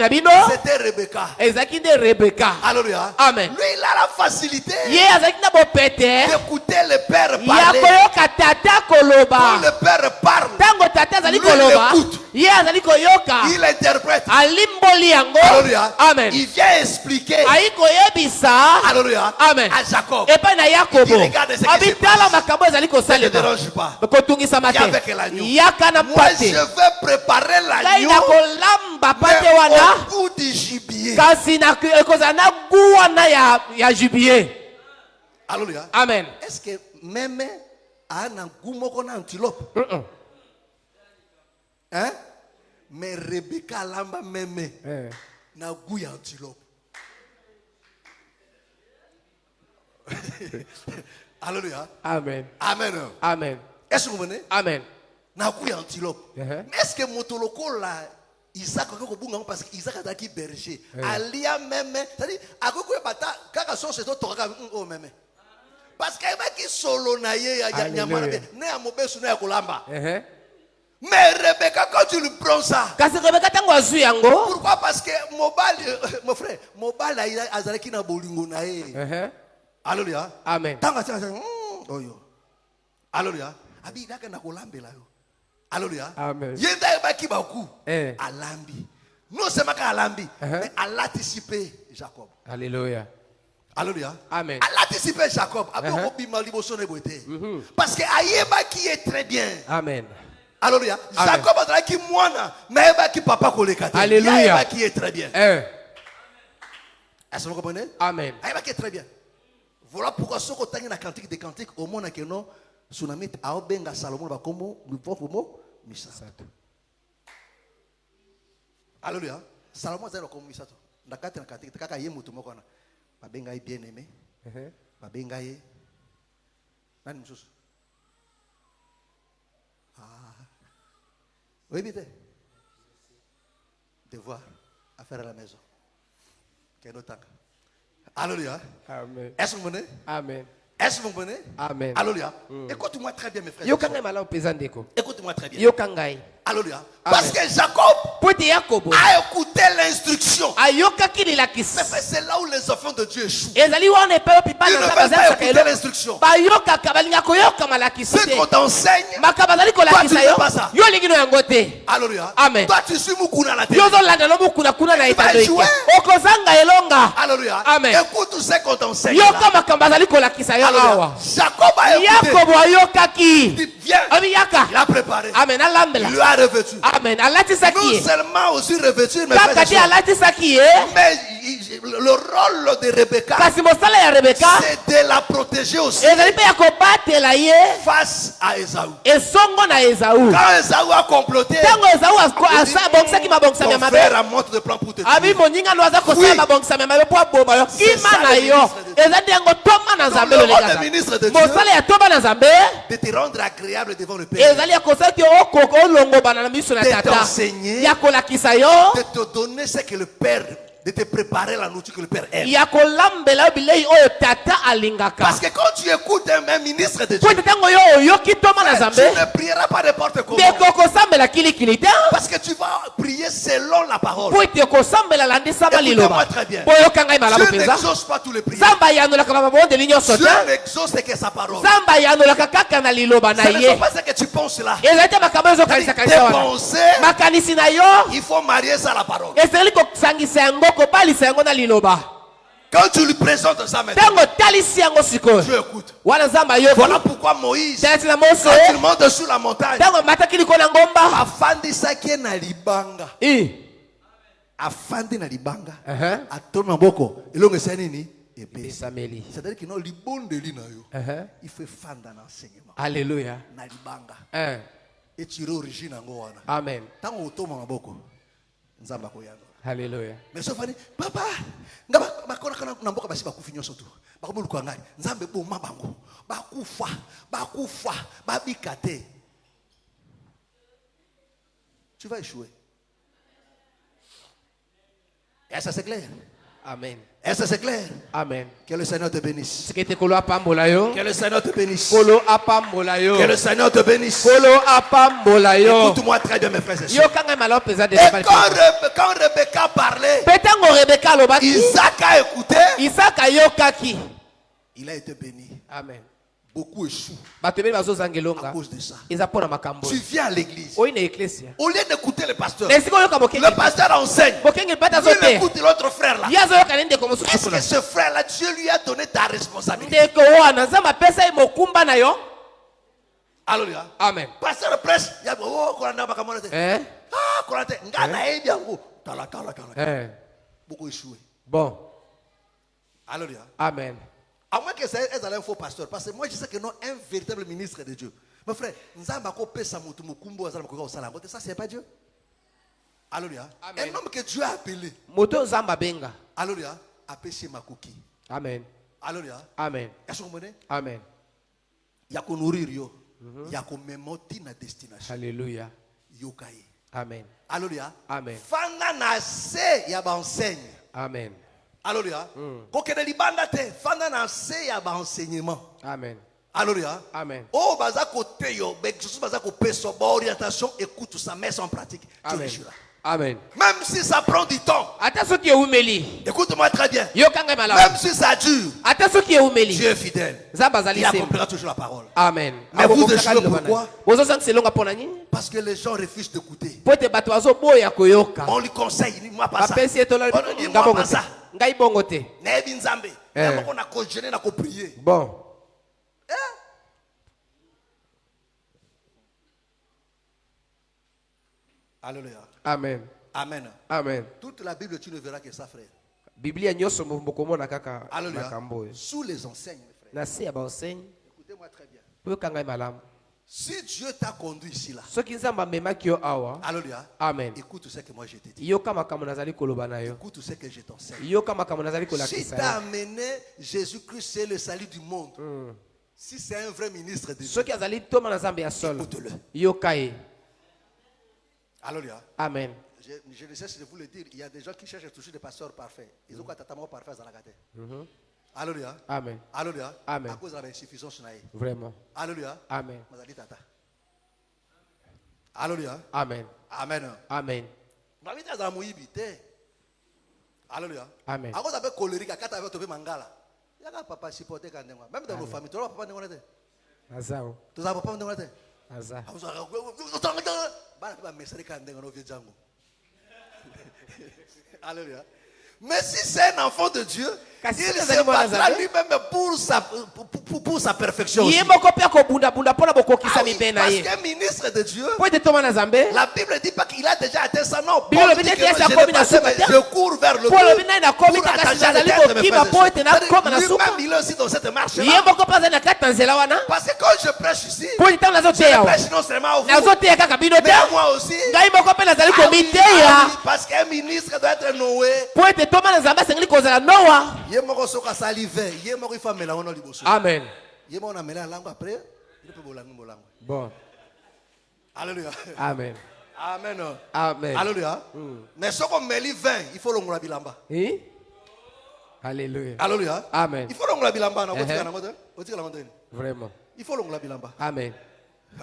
dit, c'était Rebecca. Alléluia. Amen. Lui, il a la facilité d'écouter le Père parler. Quand le Père parle, lui, il écoute. Il interprète. Alléluia. Amen. Il vient expliquer. Alléluia. Amen. À Jacob. Il regarde ce qui se passe. Ça ne dérange pas. Viens avec l'agneau. Moi, je vais préparer l'agneau. Mais au goût du gibier. Alléluia. Amen. Est-ce que même a un goût moko na antilope? Hein? Mais Rebecca lamba meme na goût ya antilope. Alléluia. Amen. Amen. Amen. Est-ce que vous venez? Amen. Na goût ya antilope. Mais est-ce que motoloko là Isaac ko bunga parce que Isaac a qui berger. Alia meme, c'est-à-dire akoko bata kaka so c'est to toka o meme. Parce que ba ki solo na ye ya nyamara ne ya mobesu na ya kolamba. Mais Rebecca, quand tu lui prends ça, pourquoi? Parce que mon frère, Mobile a Azareki na bolingo na ye. Alléluia. Amen. Alléluia. Abi daka na kolambe la yo. Alléluia. Amen. Yenda baki baku. Alambi. Non seulement alambi, mais à l'anticiper Jacob. Alléluia. Alléluia. Amen. À l'anticiper Jacob. Parce que Ayeba qui est très bien. Amen. Alléluia. Jacob a dit moi, mais qui papa kolekate. Alléluia. Qui est très bien. Est-ce que vous comprenez? Amen. Qui est très bien. Voilà pourquoi ce qu'on t'a cantique des cantiques au monde que non tsunami a obenga Salomon va comme nous pouvons misa. Alléluia. Salomon a dit ça. Nakati na kati kaka ye mutu moko na. Babenga ye bien aimé. Babenga ye. Nani msusu? Oui, vite. Devoir à faire à la maison. Quel autre temps? Alléluia. Amen. Est-ce que vous venez? Amen. Est-ce que vous venez? Amen. Alléluia. Écoute-moi très bien, mes frères. Écoute-moi très bien. Alléluia. Parce que Jacob a écouté l'instruction. C'est là où les enfants de Dieu échouent. Ils ne veulent pas écouter l'instruction. Ce qu'on t'enseigne, toi tu ne fais pas ça. Alléluia. Amen. Toi tu suis Moukouna à la télé. Tu vas jouer. Alléluia. Amen. Écoute tout ce qu'on t'enseigne. Alléluia. Jacob a écouté. Viens. Il a préparé. Amen. Il lui a revêtu. Amen. Non seulement aussi revêtu, mais le rôle de Rebecca, c'est de la protéger aussi face à Esaü. Quand Esaü a comploté, ton frère a monté de plan pour te tuer. Le rôle des ministres de Dieu, de te rendre agréable devant le Père, de t'enseigner, de te donner ce que le Père, de te préparer la nourriture que le Père aime. Parce que quand tu écoutes un ministre de Dieu, tu ne prieras pas n'importe comment. Parce que tu vas prier selon la parole. Écoutez-moi très bien. Dieu n'exauce pas tous les prières. Dieu n'exauce que sa parole. Ce n'est pas ce que tu penses là. Tes pensées, il faut marier ça à la parole. Quand tu lui présentes ça maintenant, tu écoutes. Voilà pourquoi Moïse, quand il monte sur la montagne, afandisaki na libanga. Afandi na libanga. Atona boko. Elongo nini? C'est-à-dire que non libondeli na yo. Il fait fanda na enseignement. Alléluia. Na libanga. Et tu origine ngo wana. Amen. Tango otoma maboko. Nzamba koyano. Alléluia. Mais sauf que papa, ngaba bakona kana na mboka basi bakufi nyoso tu. Bakomulu kwa ngai. Nzambe bo mabango. Bakufa, babikate. Tu vas échouer. Est-ce que c'est clair? Amen. Est-ce que c'est clair? Amen. Que le Seigneur te bénisse. Que le Seigneur te bénisse. Que le Seigneur te bénisse. Écoute-moi très bien, mes frères et sœurs. Et quand Rebecca parlait, Isaac a écouté. Il a été béni. Amen. Beaucoup échouent à cause de ça. Tu viens à l'église. Au lieu d'écouter le pasteur enseigne. Il écoute l'autre frère là. Est-ce que ce frère là, Dieu lui a donné ta responsabilité? Alléluia. Amen. Pasteur presse. Beaucoup échoué. Bon. Alléluia. Amen. À moins que ça ait un faux pasteur. Parce que moi je sais que non, un véritable ministre de Dieu. Mon frère, ça c'est pas Dieu. Alléluia. Un homme que Dieu a appelé. Alléluia. Appelé Makoki. Amen. Alléluia. Amen. Amen. Il y a qu'on nourrir yo. Il y a qu'on mémoti na destination. Alléluia. Yokaye. Amen. Alléluia. Amen. Fanga na se ya ba enseigne. Amen. Alléluia. Kokene libanda te fanda na se ya ba enseignement. Amen. Alléluia. Amen. Oh baza côté yo, Jesus baza ko peso ba orientation, écoute tout ça, mets en pratique. Amen. Amen. Même si ça prend du temps. Écoute-moi très bien. Même si ça dure. Dieu est fidèle. Il accomplira toujours la parole. Amen. Mais vous échouez pourquoi? Parce que les gens refusent d'écouter. On lui conseille, dis-moi pas ça. Dis-moi pas ça. Bon. Alléluia. Amen. Amen. Amen. Toute la Bible, tu ne verras que ça, frère. Alléluia. Sous les enseignes, frère. Écoutez-moi très bien. Si Dieu t'a conduit ici là. Alléluia. Amen. Écoute ce que moi je t'ai dit. Écoute ce que je t'enseigne. Si tu as amené Jésus-Christ, c'est le salut du monde. Si c'est un vrai ministre de Dieu, écoute-le. Alléluia. Amen. Je ne sais si je vous le dire, il y a des gens qui cherchent toujours des pasteurs parfaits. Ils ont quoi tatalement parfait à la gâte. Alléluia. Amen. Alléluia. Amen. À cause de l'insuffisance. Vraiment. Alléluia. Amen. Alléluia. Amen. Amen. Amen. Alléluia. Amen. À cause de la colérique, quand tu as vu mangala, il y a un papa supporté quand même. Même dans nos familles, tu as papa n'engagé. Azao. Tu as papa n'engagé. Azao. Alléluia. Mais si c'est un enfant de Dieu, il se battra lui-même pour sa perfection aussi. Parce qu'un ministre de Dieu, la Bible dit pas qu'il a déjà atteint ça, non. Je cours vers le but pour attacher les têtes de mes frères. Lui-même, il est aussi dans cette marche-là. Parce que quand je prêche ici, je prêche non seulement au vous, mais à moi aussi. Parce qu'un ministre doit être Noé. Amen. Bon. Alléluia. Amen. Amen. Amen. Alléluia. Mais ce qu'on met 20, il faut l'ongla bilamba. Alléluia. Alléluia. Amen. Il faut l'ongla bilamba. Vraiment. Il faut l'ongla bilamba. Amen.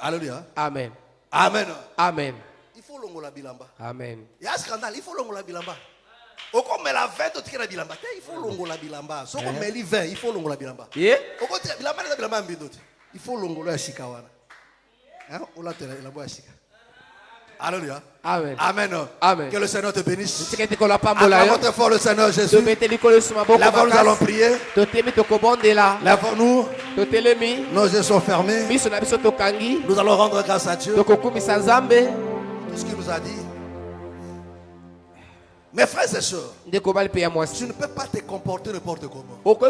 Alléluia. Amen. Amen. Amen. Il faut l'ongla bilamba. Amen. Il y a un scandale, il faut l'ongla bilamba. Au comme la 20, il faut l'ongla bilamba. Ce qu'on met 20, il faut l'ongla bilamba. Il faut l'ongla shikawana. Alléluia. Amen. Amen. Amen. Que le Seigneur te bénisse. Acclame votre foi le Seigneur Jésus. Là-bas, nous allons prier. Lève-nous. Nos yeux sont fermés. Nous allons rendre grâce à Dieu. Tout ce qu'il nous a dit. Mes frères et sœurs, tu ne peux pas te comporter n'importe comment. Non,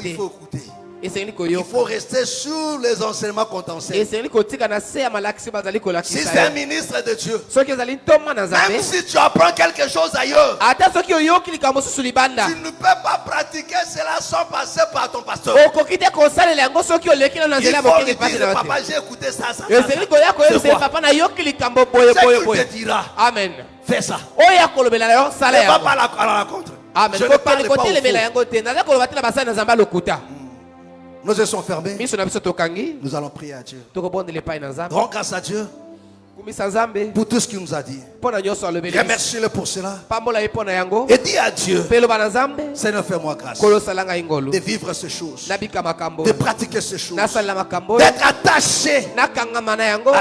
il faut écouter. Il faut rester sur les enseignements contentieux. Si c'est un ministre de Dieu, même si tu apprends quelque chose ailleurs, tu ne peux pas pratiquer cela sans passer par ton pasteur. Il faut lui dire, papa, j'ai écouté ça. C'est quoi? C'est qu'il te dira. Amen. Fais ça. Ne va pas à la rencontre. Amen. Je ne parle pas au faux. Nos yeux sont fermés. Nous allons prier à Dieu. Rends grâce à Dieu pour tout ce qu'il nous a dit. Remercie-le pour cela. Et dis à Dieu, Seigneur, fais-moi grâce de vivre ces choses, de pratiquer ces choses, d'être attaché à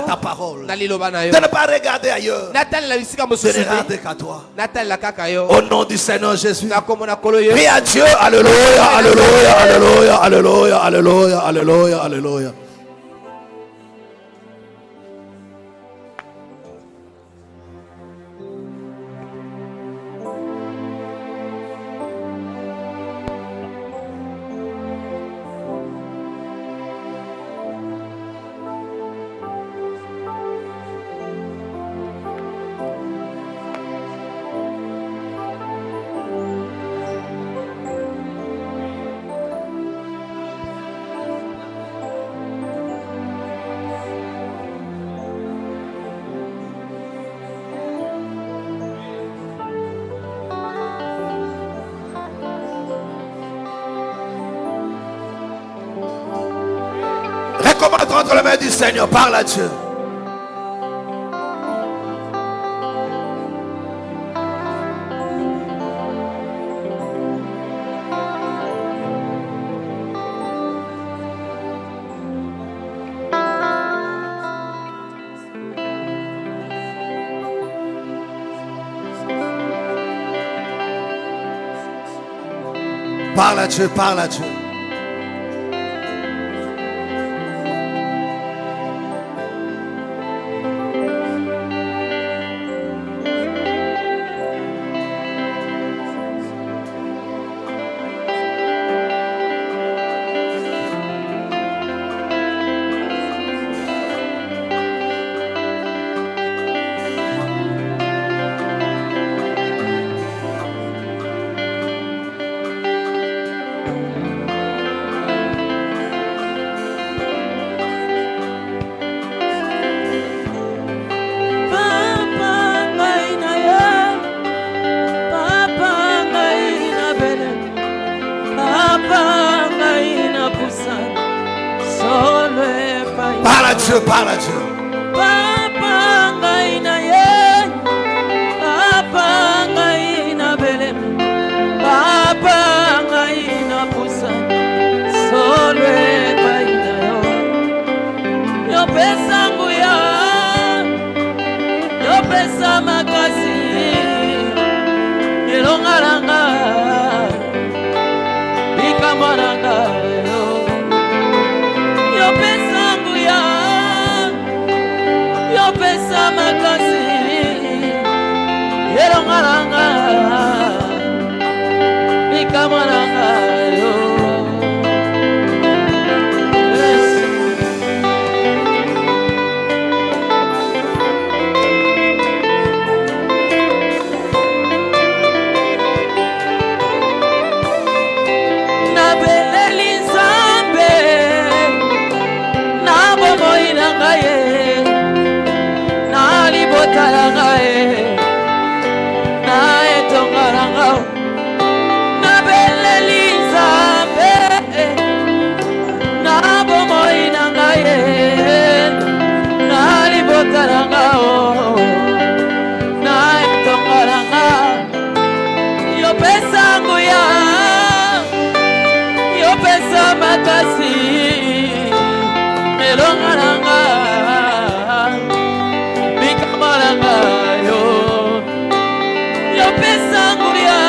ta parole, de ne pas regarder ailleurs, de regarder qu'à toi. Au nom du Seigneur Jésus, prie à Dieu. Alléluia, alléluia, alléluia, alléluia, alléluia, alléluia, alléluia. Recommande entre les mains du Seigneur, parle à Dieu. Parle à Dieu, parle à Dieu. Dieu, parle à Dieu. Papa ngai na ye, papa ngai na belem, papa ngai na pusa, solo epai na yo. Yo pesa nguya, yo pesa makasi, elongalanga, bikamaranga yo. Yo pesa nguya, yo pesa makasi, elongalanga, bikamaranga yo. Nabeleli Nzambe, nabomoi na ngai, nalibota na ngai, na etonga na ngai. Nabeleli Nzambe, nabomoi na ngai, nalibota na ngai, na etonga na ngai. Yo pesa nguya, yo pesa makasi, elongalanga, bikamalanga yo. Yo pesa nguya,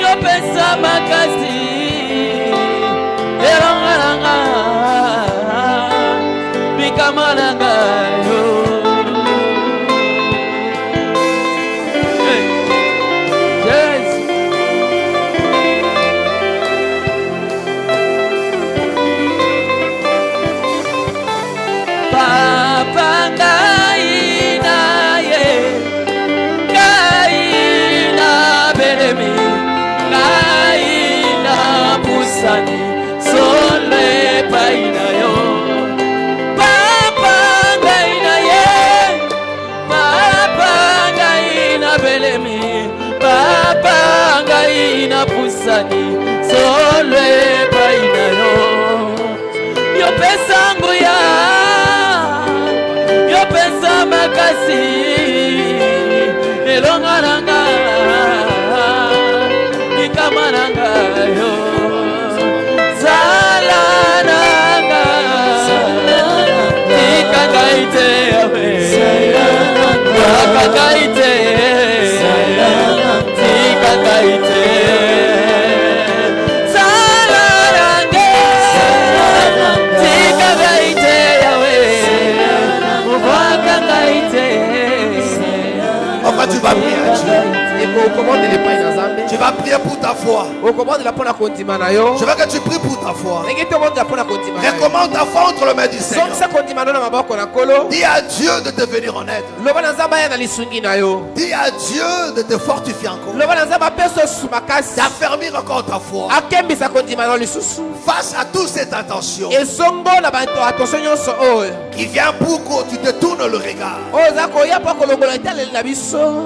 yo pesa makasi, elongalanga, bikamalanga yo. Hey, yes. Papa ngai na ye, ngai na belemi, ngai na pusani, solo epai na yo. Papa ngai na ye, papa ngai na belemi, papa ngai na pusani, solo epai na yo. Yo pesa nguya, yo pesa makasi, elongalanga, bikamalanga yo. Salananga, ikakaite yawe, ikakaite, ikakaite. Salananga, ikakaite yawe, ukakaite. Enfin, tu vas prier à Dieu. Tu vas prier pour ta foi. Je veux que tu pries pour ta foi. Recommande ta foi entre les mains du Seigneur. Dis à Dieu de te venir en aide. Dis à Dieu de te fortifier encore. D'affermir encore ta foi. Face à toutes ces intentions qui vient pour que tu te tournes le regard.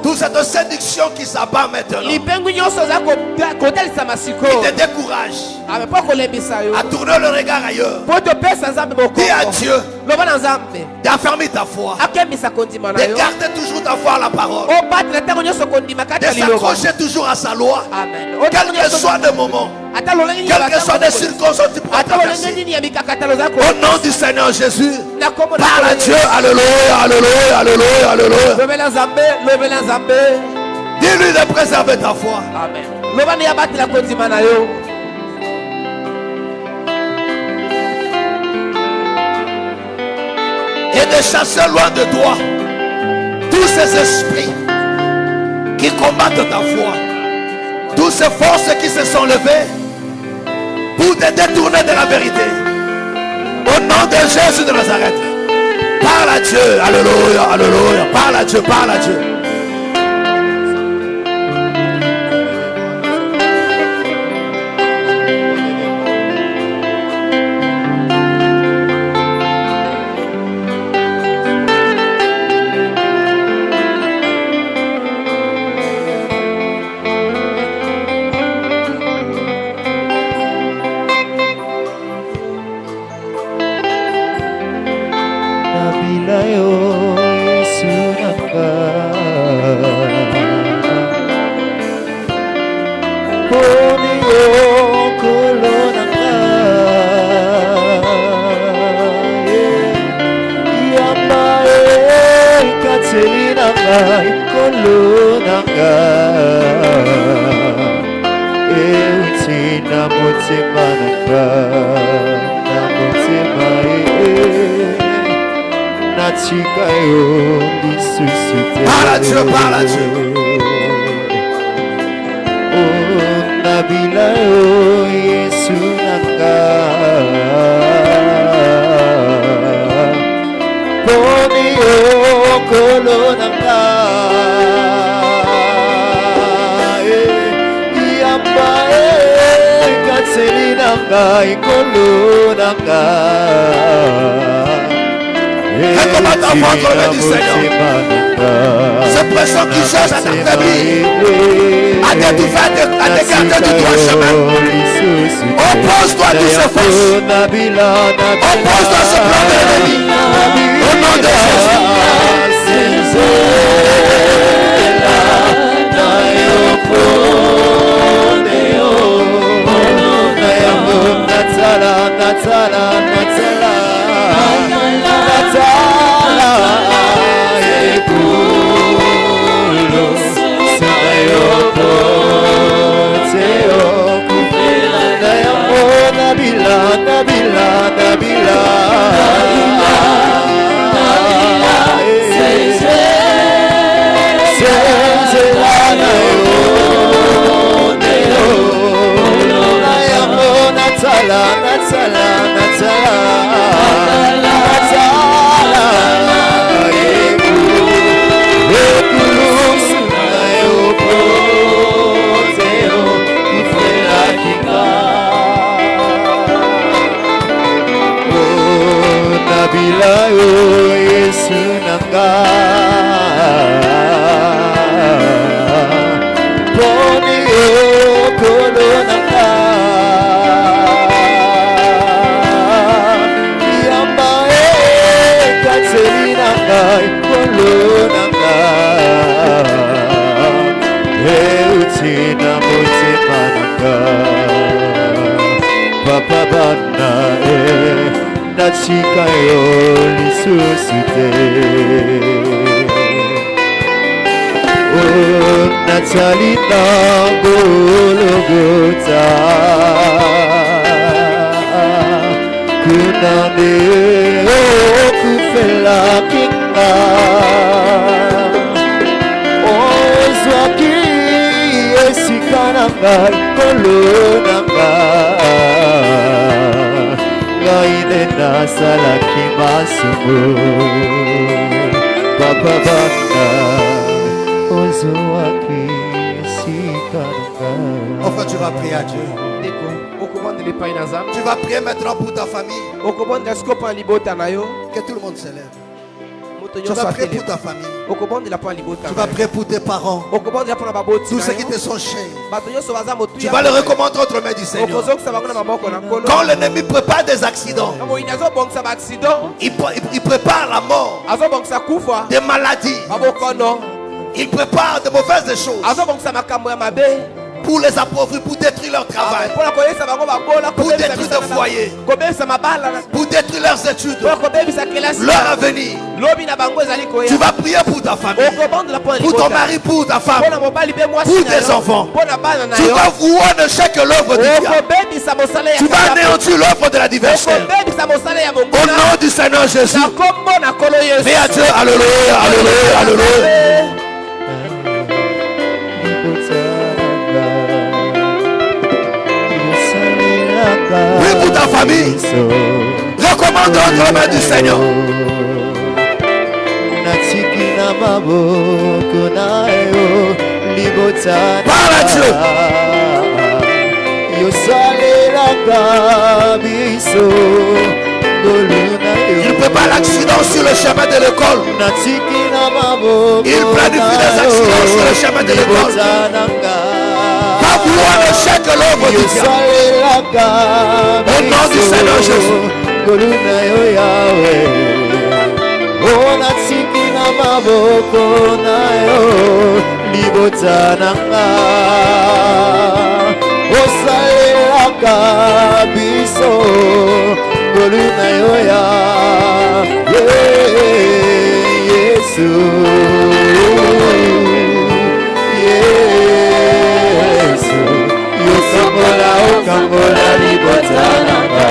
Toute cette séduction qui s'abat maintenant, qui te décourage à tourner le regard ailleurs. Dis à Dieu d'affermir ta foi, de garder toujours ta foi à la parole, de s'accrocher toujours à sa loi, quel que soit le moment, quelles que soient les circonstances tu pourras traverser. Au nom du Seigneur Jésus, parle à Dieu. Alléluia, alléluia, alléluia, alléluia. Dis-lui de préserver ta foi. Amen. Et de chasser loin de toi tous ces esprits qui combattent ta foi, toutes ces forces qui se sont levées pour te détourner de la vérité. Au nom de Jésus de Nazareth, parle à Dieu. Alléluia, alléluia. Parle à Dieu, parle à Dieu. Nabilayo Yesunanga Ponyo kolonanga Yambae katselinanga kolonanga Eutina motema nanga motema Natika yo lisusu te Parle à Dieu, parle à Dieu. Oh Nabila yo Yesu nanga Poni yo kolo nanga Yamba katseli nanga ikolo nanga Recommande ta voix entre les mains du Seigneur. Cette personne qui cherche à t'affaiblir, à t'étouffer, à t'écarter du droit chemin. Oppose-toi à toutes ces forces. Oppose-toi à ce plan de l'ennemi. Au nom de Natika yo lisusu te Oh Natali na Golgotha Kunande oh kufela kinga Oh zwaki esikananga kolonanga Gaide nasala kimasumu Papa bana Ozoaki sikananga Enfin, tu vas prier à Dieu. Tu vas prier maintenant pour ta famille. Que tout le monde s'élève. Tu vas prier pour ta famille. Tu vas prier pour tes parents. Tous ceux qui te sont chers. Tu vas les recommander entre les mains du Seigneur. Quand l'ennemi prépare des accidents, il prépare la mort, des maladies, il prépare de mauvaises choses pour les appauvrir, pour détruire leur travail, pour détruire leur foyer, pour détruire leurs études, leur avenir. Tu vas prier pour ta famille, pour ton mari, pour ta femme, pour tes enfants. Tu vas voir ne chercher que l'œuvre du diable. Tu vas anéantir l'œuvre de l'adversaire. Au nom du Seigneur Jésus. Mais à Dieu, alléluia, alléluia, alléluia. Prie pour ta famille. Recommande entre les mains du Seigneur. Parle à Dieu. Il prépare l'accident sur le chemin de l'école. Il planifie des accidents sur le chemin de l'école. Va vouloir le chèque que l'œuvre du diable. Au nom du Seigneur Jésus. Oh maboko na yo libota nanga osalelaka biso ngolu na yo ya Yesu Yesu yokambola okambola libota nanga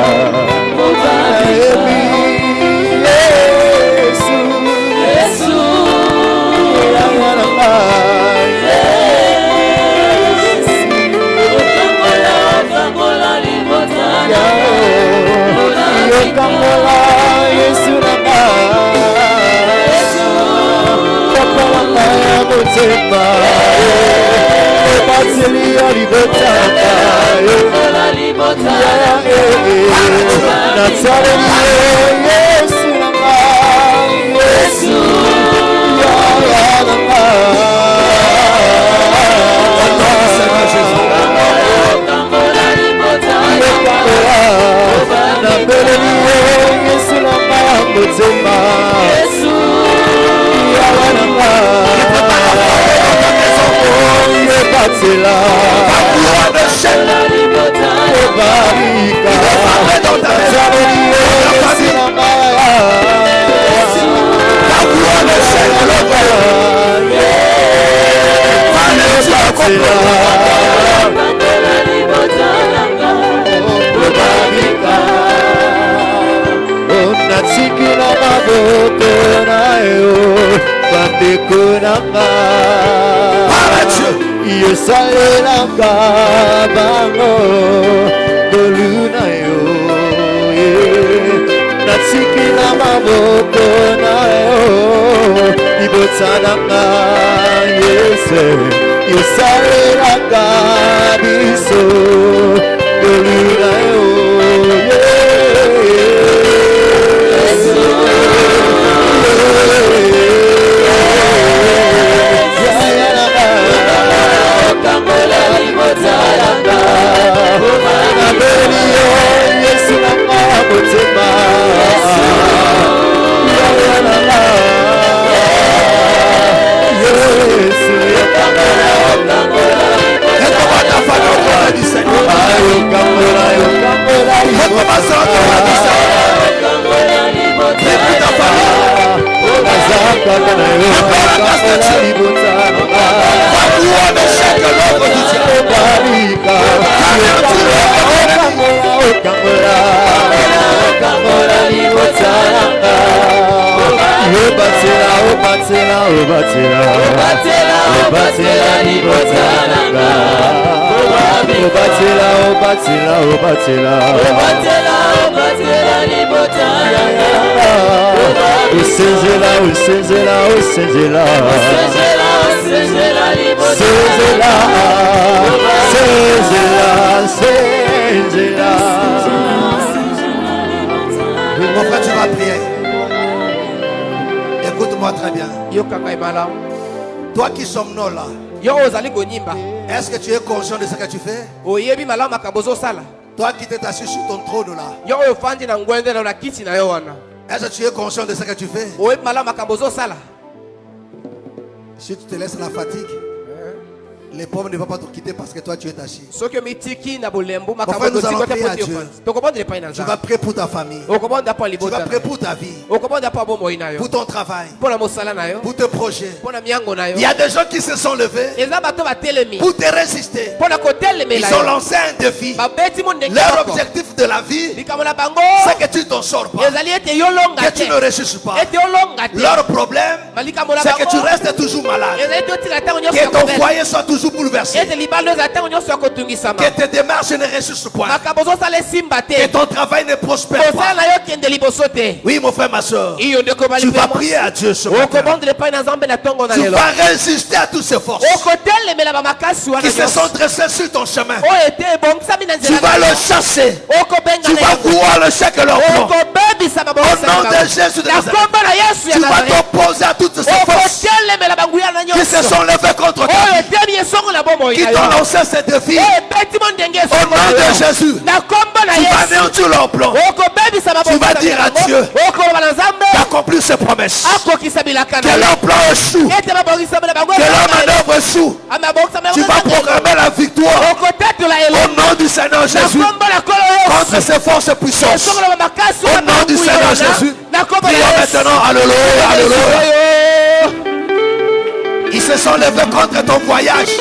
Mon frère, tu vas prier. Écoute-moi très bien. Toi qui somnole là, est-ce que tu es conscient de ce que tu fais? Toi qui t'es assis sur ton trône là, est-ce que tu es conscient de ce que tu fais? Si tu te laisses la fatigue, les pauvres ne vont pas te quitter parce que toi tu es assis. Mon frère, nous allons prier à Dieu. Tu vas prier pour ta famille. Tu vas prier pour ta vie. Pour ton travail. Pour tes projets. Il y a des gens qui se sont levés pour te résister. Ils ont lancé un défi. Leur objectif de la vie, c'est que tu t'en sors pas. Que tu ne réussisses pas. Leur problème, c'est que tu restes toujours malade. Que ton foyer soit toujours bouleversé. Que tes démarches ne réussissent pas. Que ton travail ne prospère pas. Oui, mon frère, ma soeur, tu vas prier à Dieu ce matin. Tu vas résister à toutes ces forces qui se sont dressées sur ton chemin. Tu vas le chasser. Tu vas voir le chèque leur plan. Au nom de Jésus de Nazareth, tu vas t'opposer à toutes ces forces qui se sont levées contre toi, qui t'ont lancé ces défis. Au nom de Jésus, tu vas anéantir leur plan. Tu vas dire à Dieu accomplir ses promesses. Que leur plan échoue. Que leur manœuvre échoue. Tu vas programmer la victoire au nom du Seigneur Jésus contre ces forces puissantes. Au nom du Seigneur Jésus. Prions maintenant. Alléluia. Alléluia. Ils se sont levés contre ton voyage.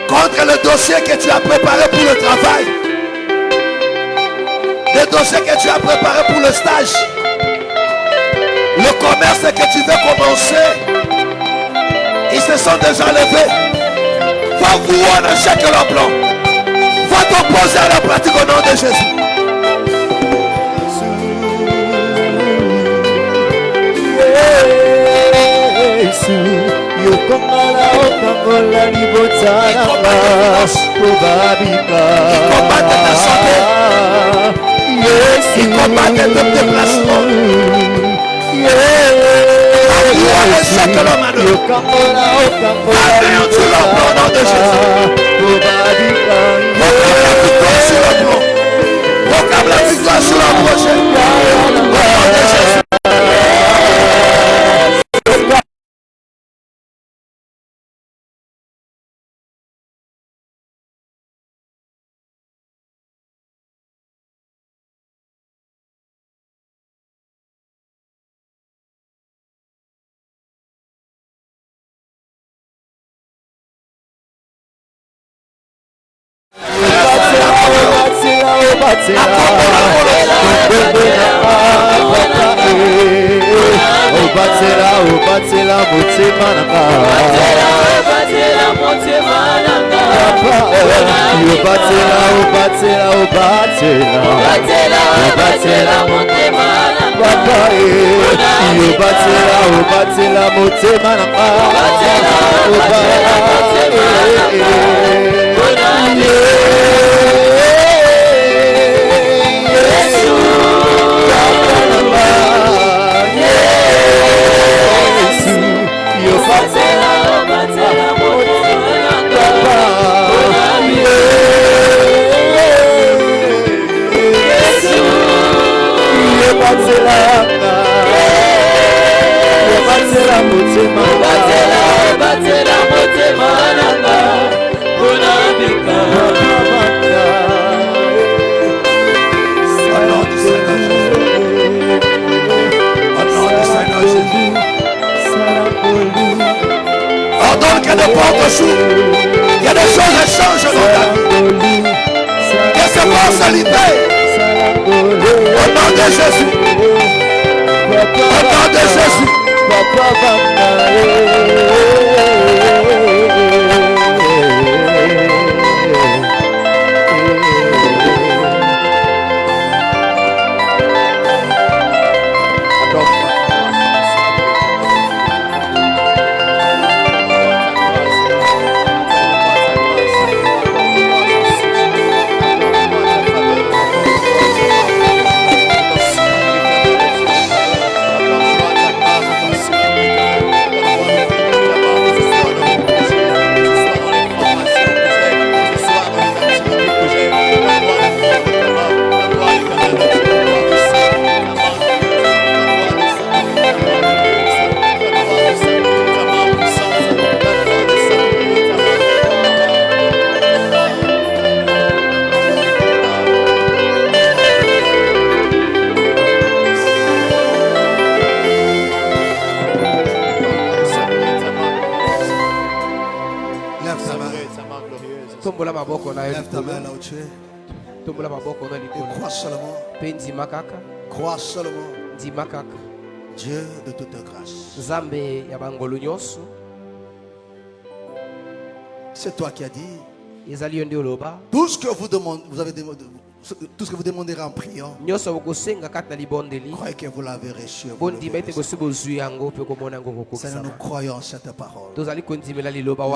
Contre le dossier que tu as préparé pour le travail. Le dossier que tu as préparé pour le stage. Le commerce que tu veux commencer. Ils se sont déjà levés. Va voir un échec leur plan. Va t'opposer à la pratique au nom de Jésus. Il combattent ta santé. Il combattent tes déplacements. Anéantis leur plan au nom de Jésus. Proclame la victoire sur leur plan. Proclame la victoire sur leur projet. Au nom de Jésus. Ordonne que les portes s'ouvrent. Il y a des choses qui changent dans ta vie. Que ces forces se libèrent. Au nom de Jésus. Au nom de Jésus. Lève ta main là où tu es. Et crois seulement. Crois seulement. Dieu de toute grâce. C'est toi qui as dit. Tout ce que vous demandez, tout ce que vous demanderez en priant, croyez que vous l'avez reçu. Seigneur, nous croyons en cette parole.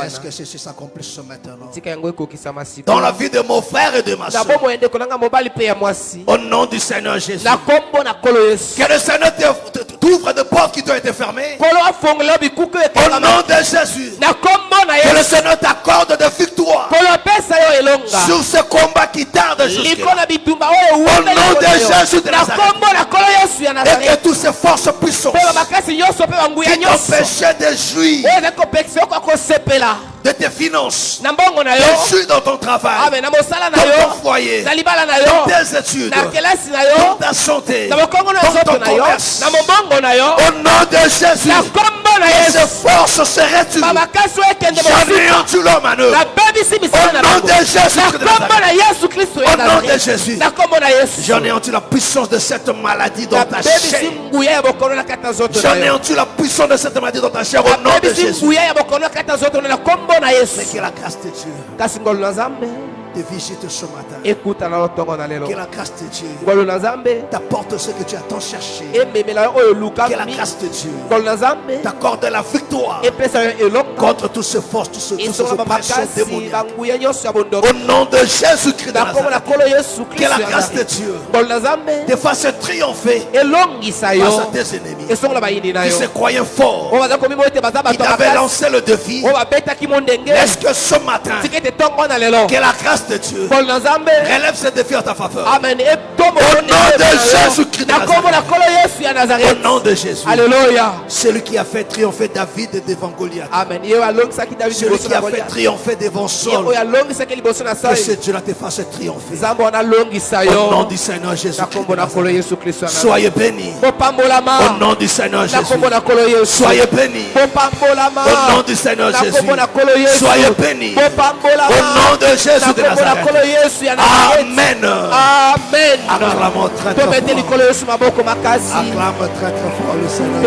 Est-ce que ceci s'accomplisse maintenant dans la vie de mon frère et de ma soeur? Au nom du Seigneur Jésus. Que le Seigneur t'ouvre de portes qui t'ont été fermées. Au nom de Jésus. Que le Seigneur t'accorde de victoire. sur ce combat qui tarde jusqu'à là. Au nom de Jésus de Nazareth. Et que toutes ces forces puissantes qui t'empêchaient de jouir de tes finances, de jouir dans ton travail, dans ton foyer, dans tes études, dans ta santé, dans ton commerce. Au nom de Jésus, ces forces se retirent. J'anéantis leur manœuvre. Au nom de Jésus, au nom de Jésus, j'anéantis la puissance de cette maladie dans ta chair. J'anéantis la puissance de cette maladie dans ta chair au nom de Jésus. Mais que la grâce de Dieu te visite ce matin. Que la grâce de Dieu t'apporte ce que tu as tant cherché. Que la grâce de Dieu t'accorde la victoire contre toutes ces forces, toutes ces oppressions démoniaques. Au nom de Jésus-Christ de Nazareth, que la grâce de Dieu te fasse triompher face à tes ennemis qui se croyaient forts, qui t'avaient lancé le défi. Est-ce que ce matin, que la grâce de Dieu relève ce défi en ta faveur? Amen. Au nom de Jésus-Christ de Nazareth. Au nom de Jésus. Alléluia. Celui qui a fait triompher David devant Goliath. Amen. Celui qui a fait triompher devant Saul. Que ce Dieu-là te fasse triompher. Au nom du Seigneur Jésus-Christ. Soyez bénis. Au nom du Seigneur Jésus. Soyez bénis. Au nom du Seigneur Jésus. Soyez bénis. Au nom de Jésus de Nazareth. Amen. Amen. Acclame très très fort. Acclame très très fort le Seigneur.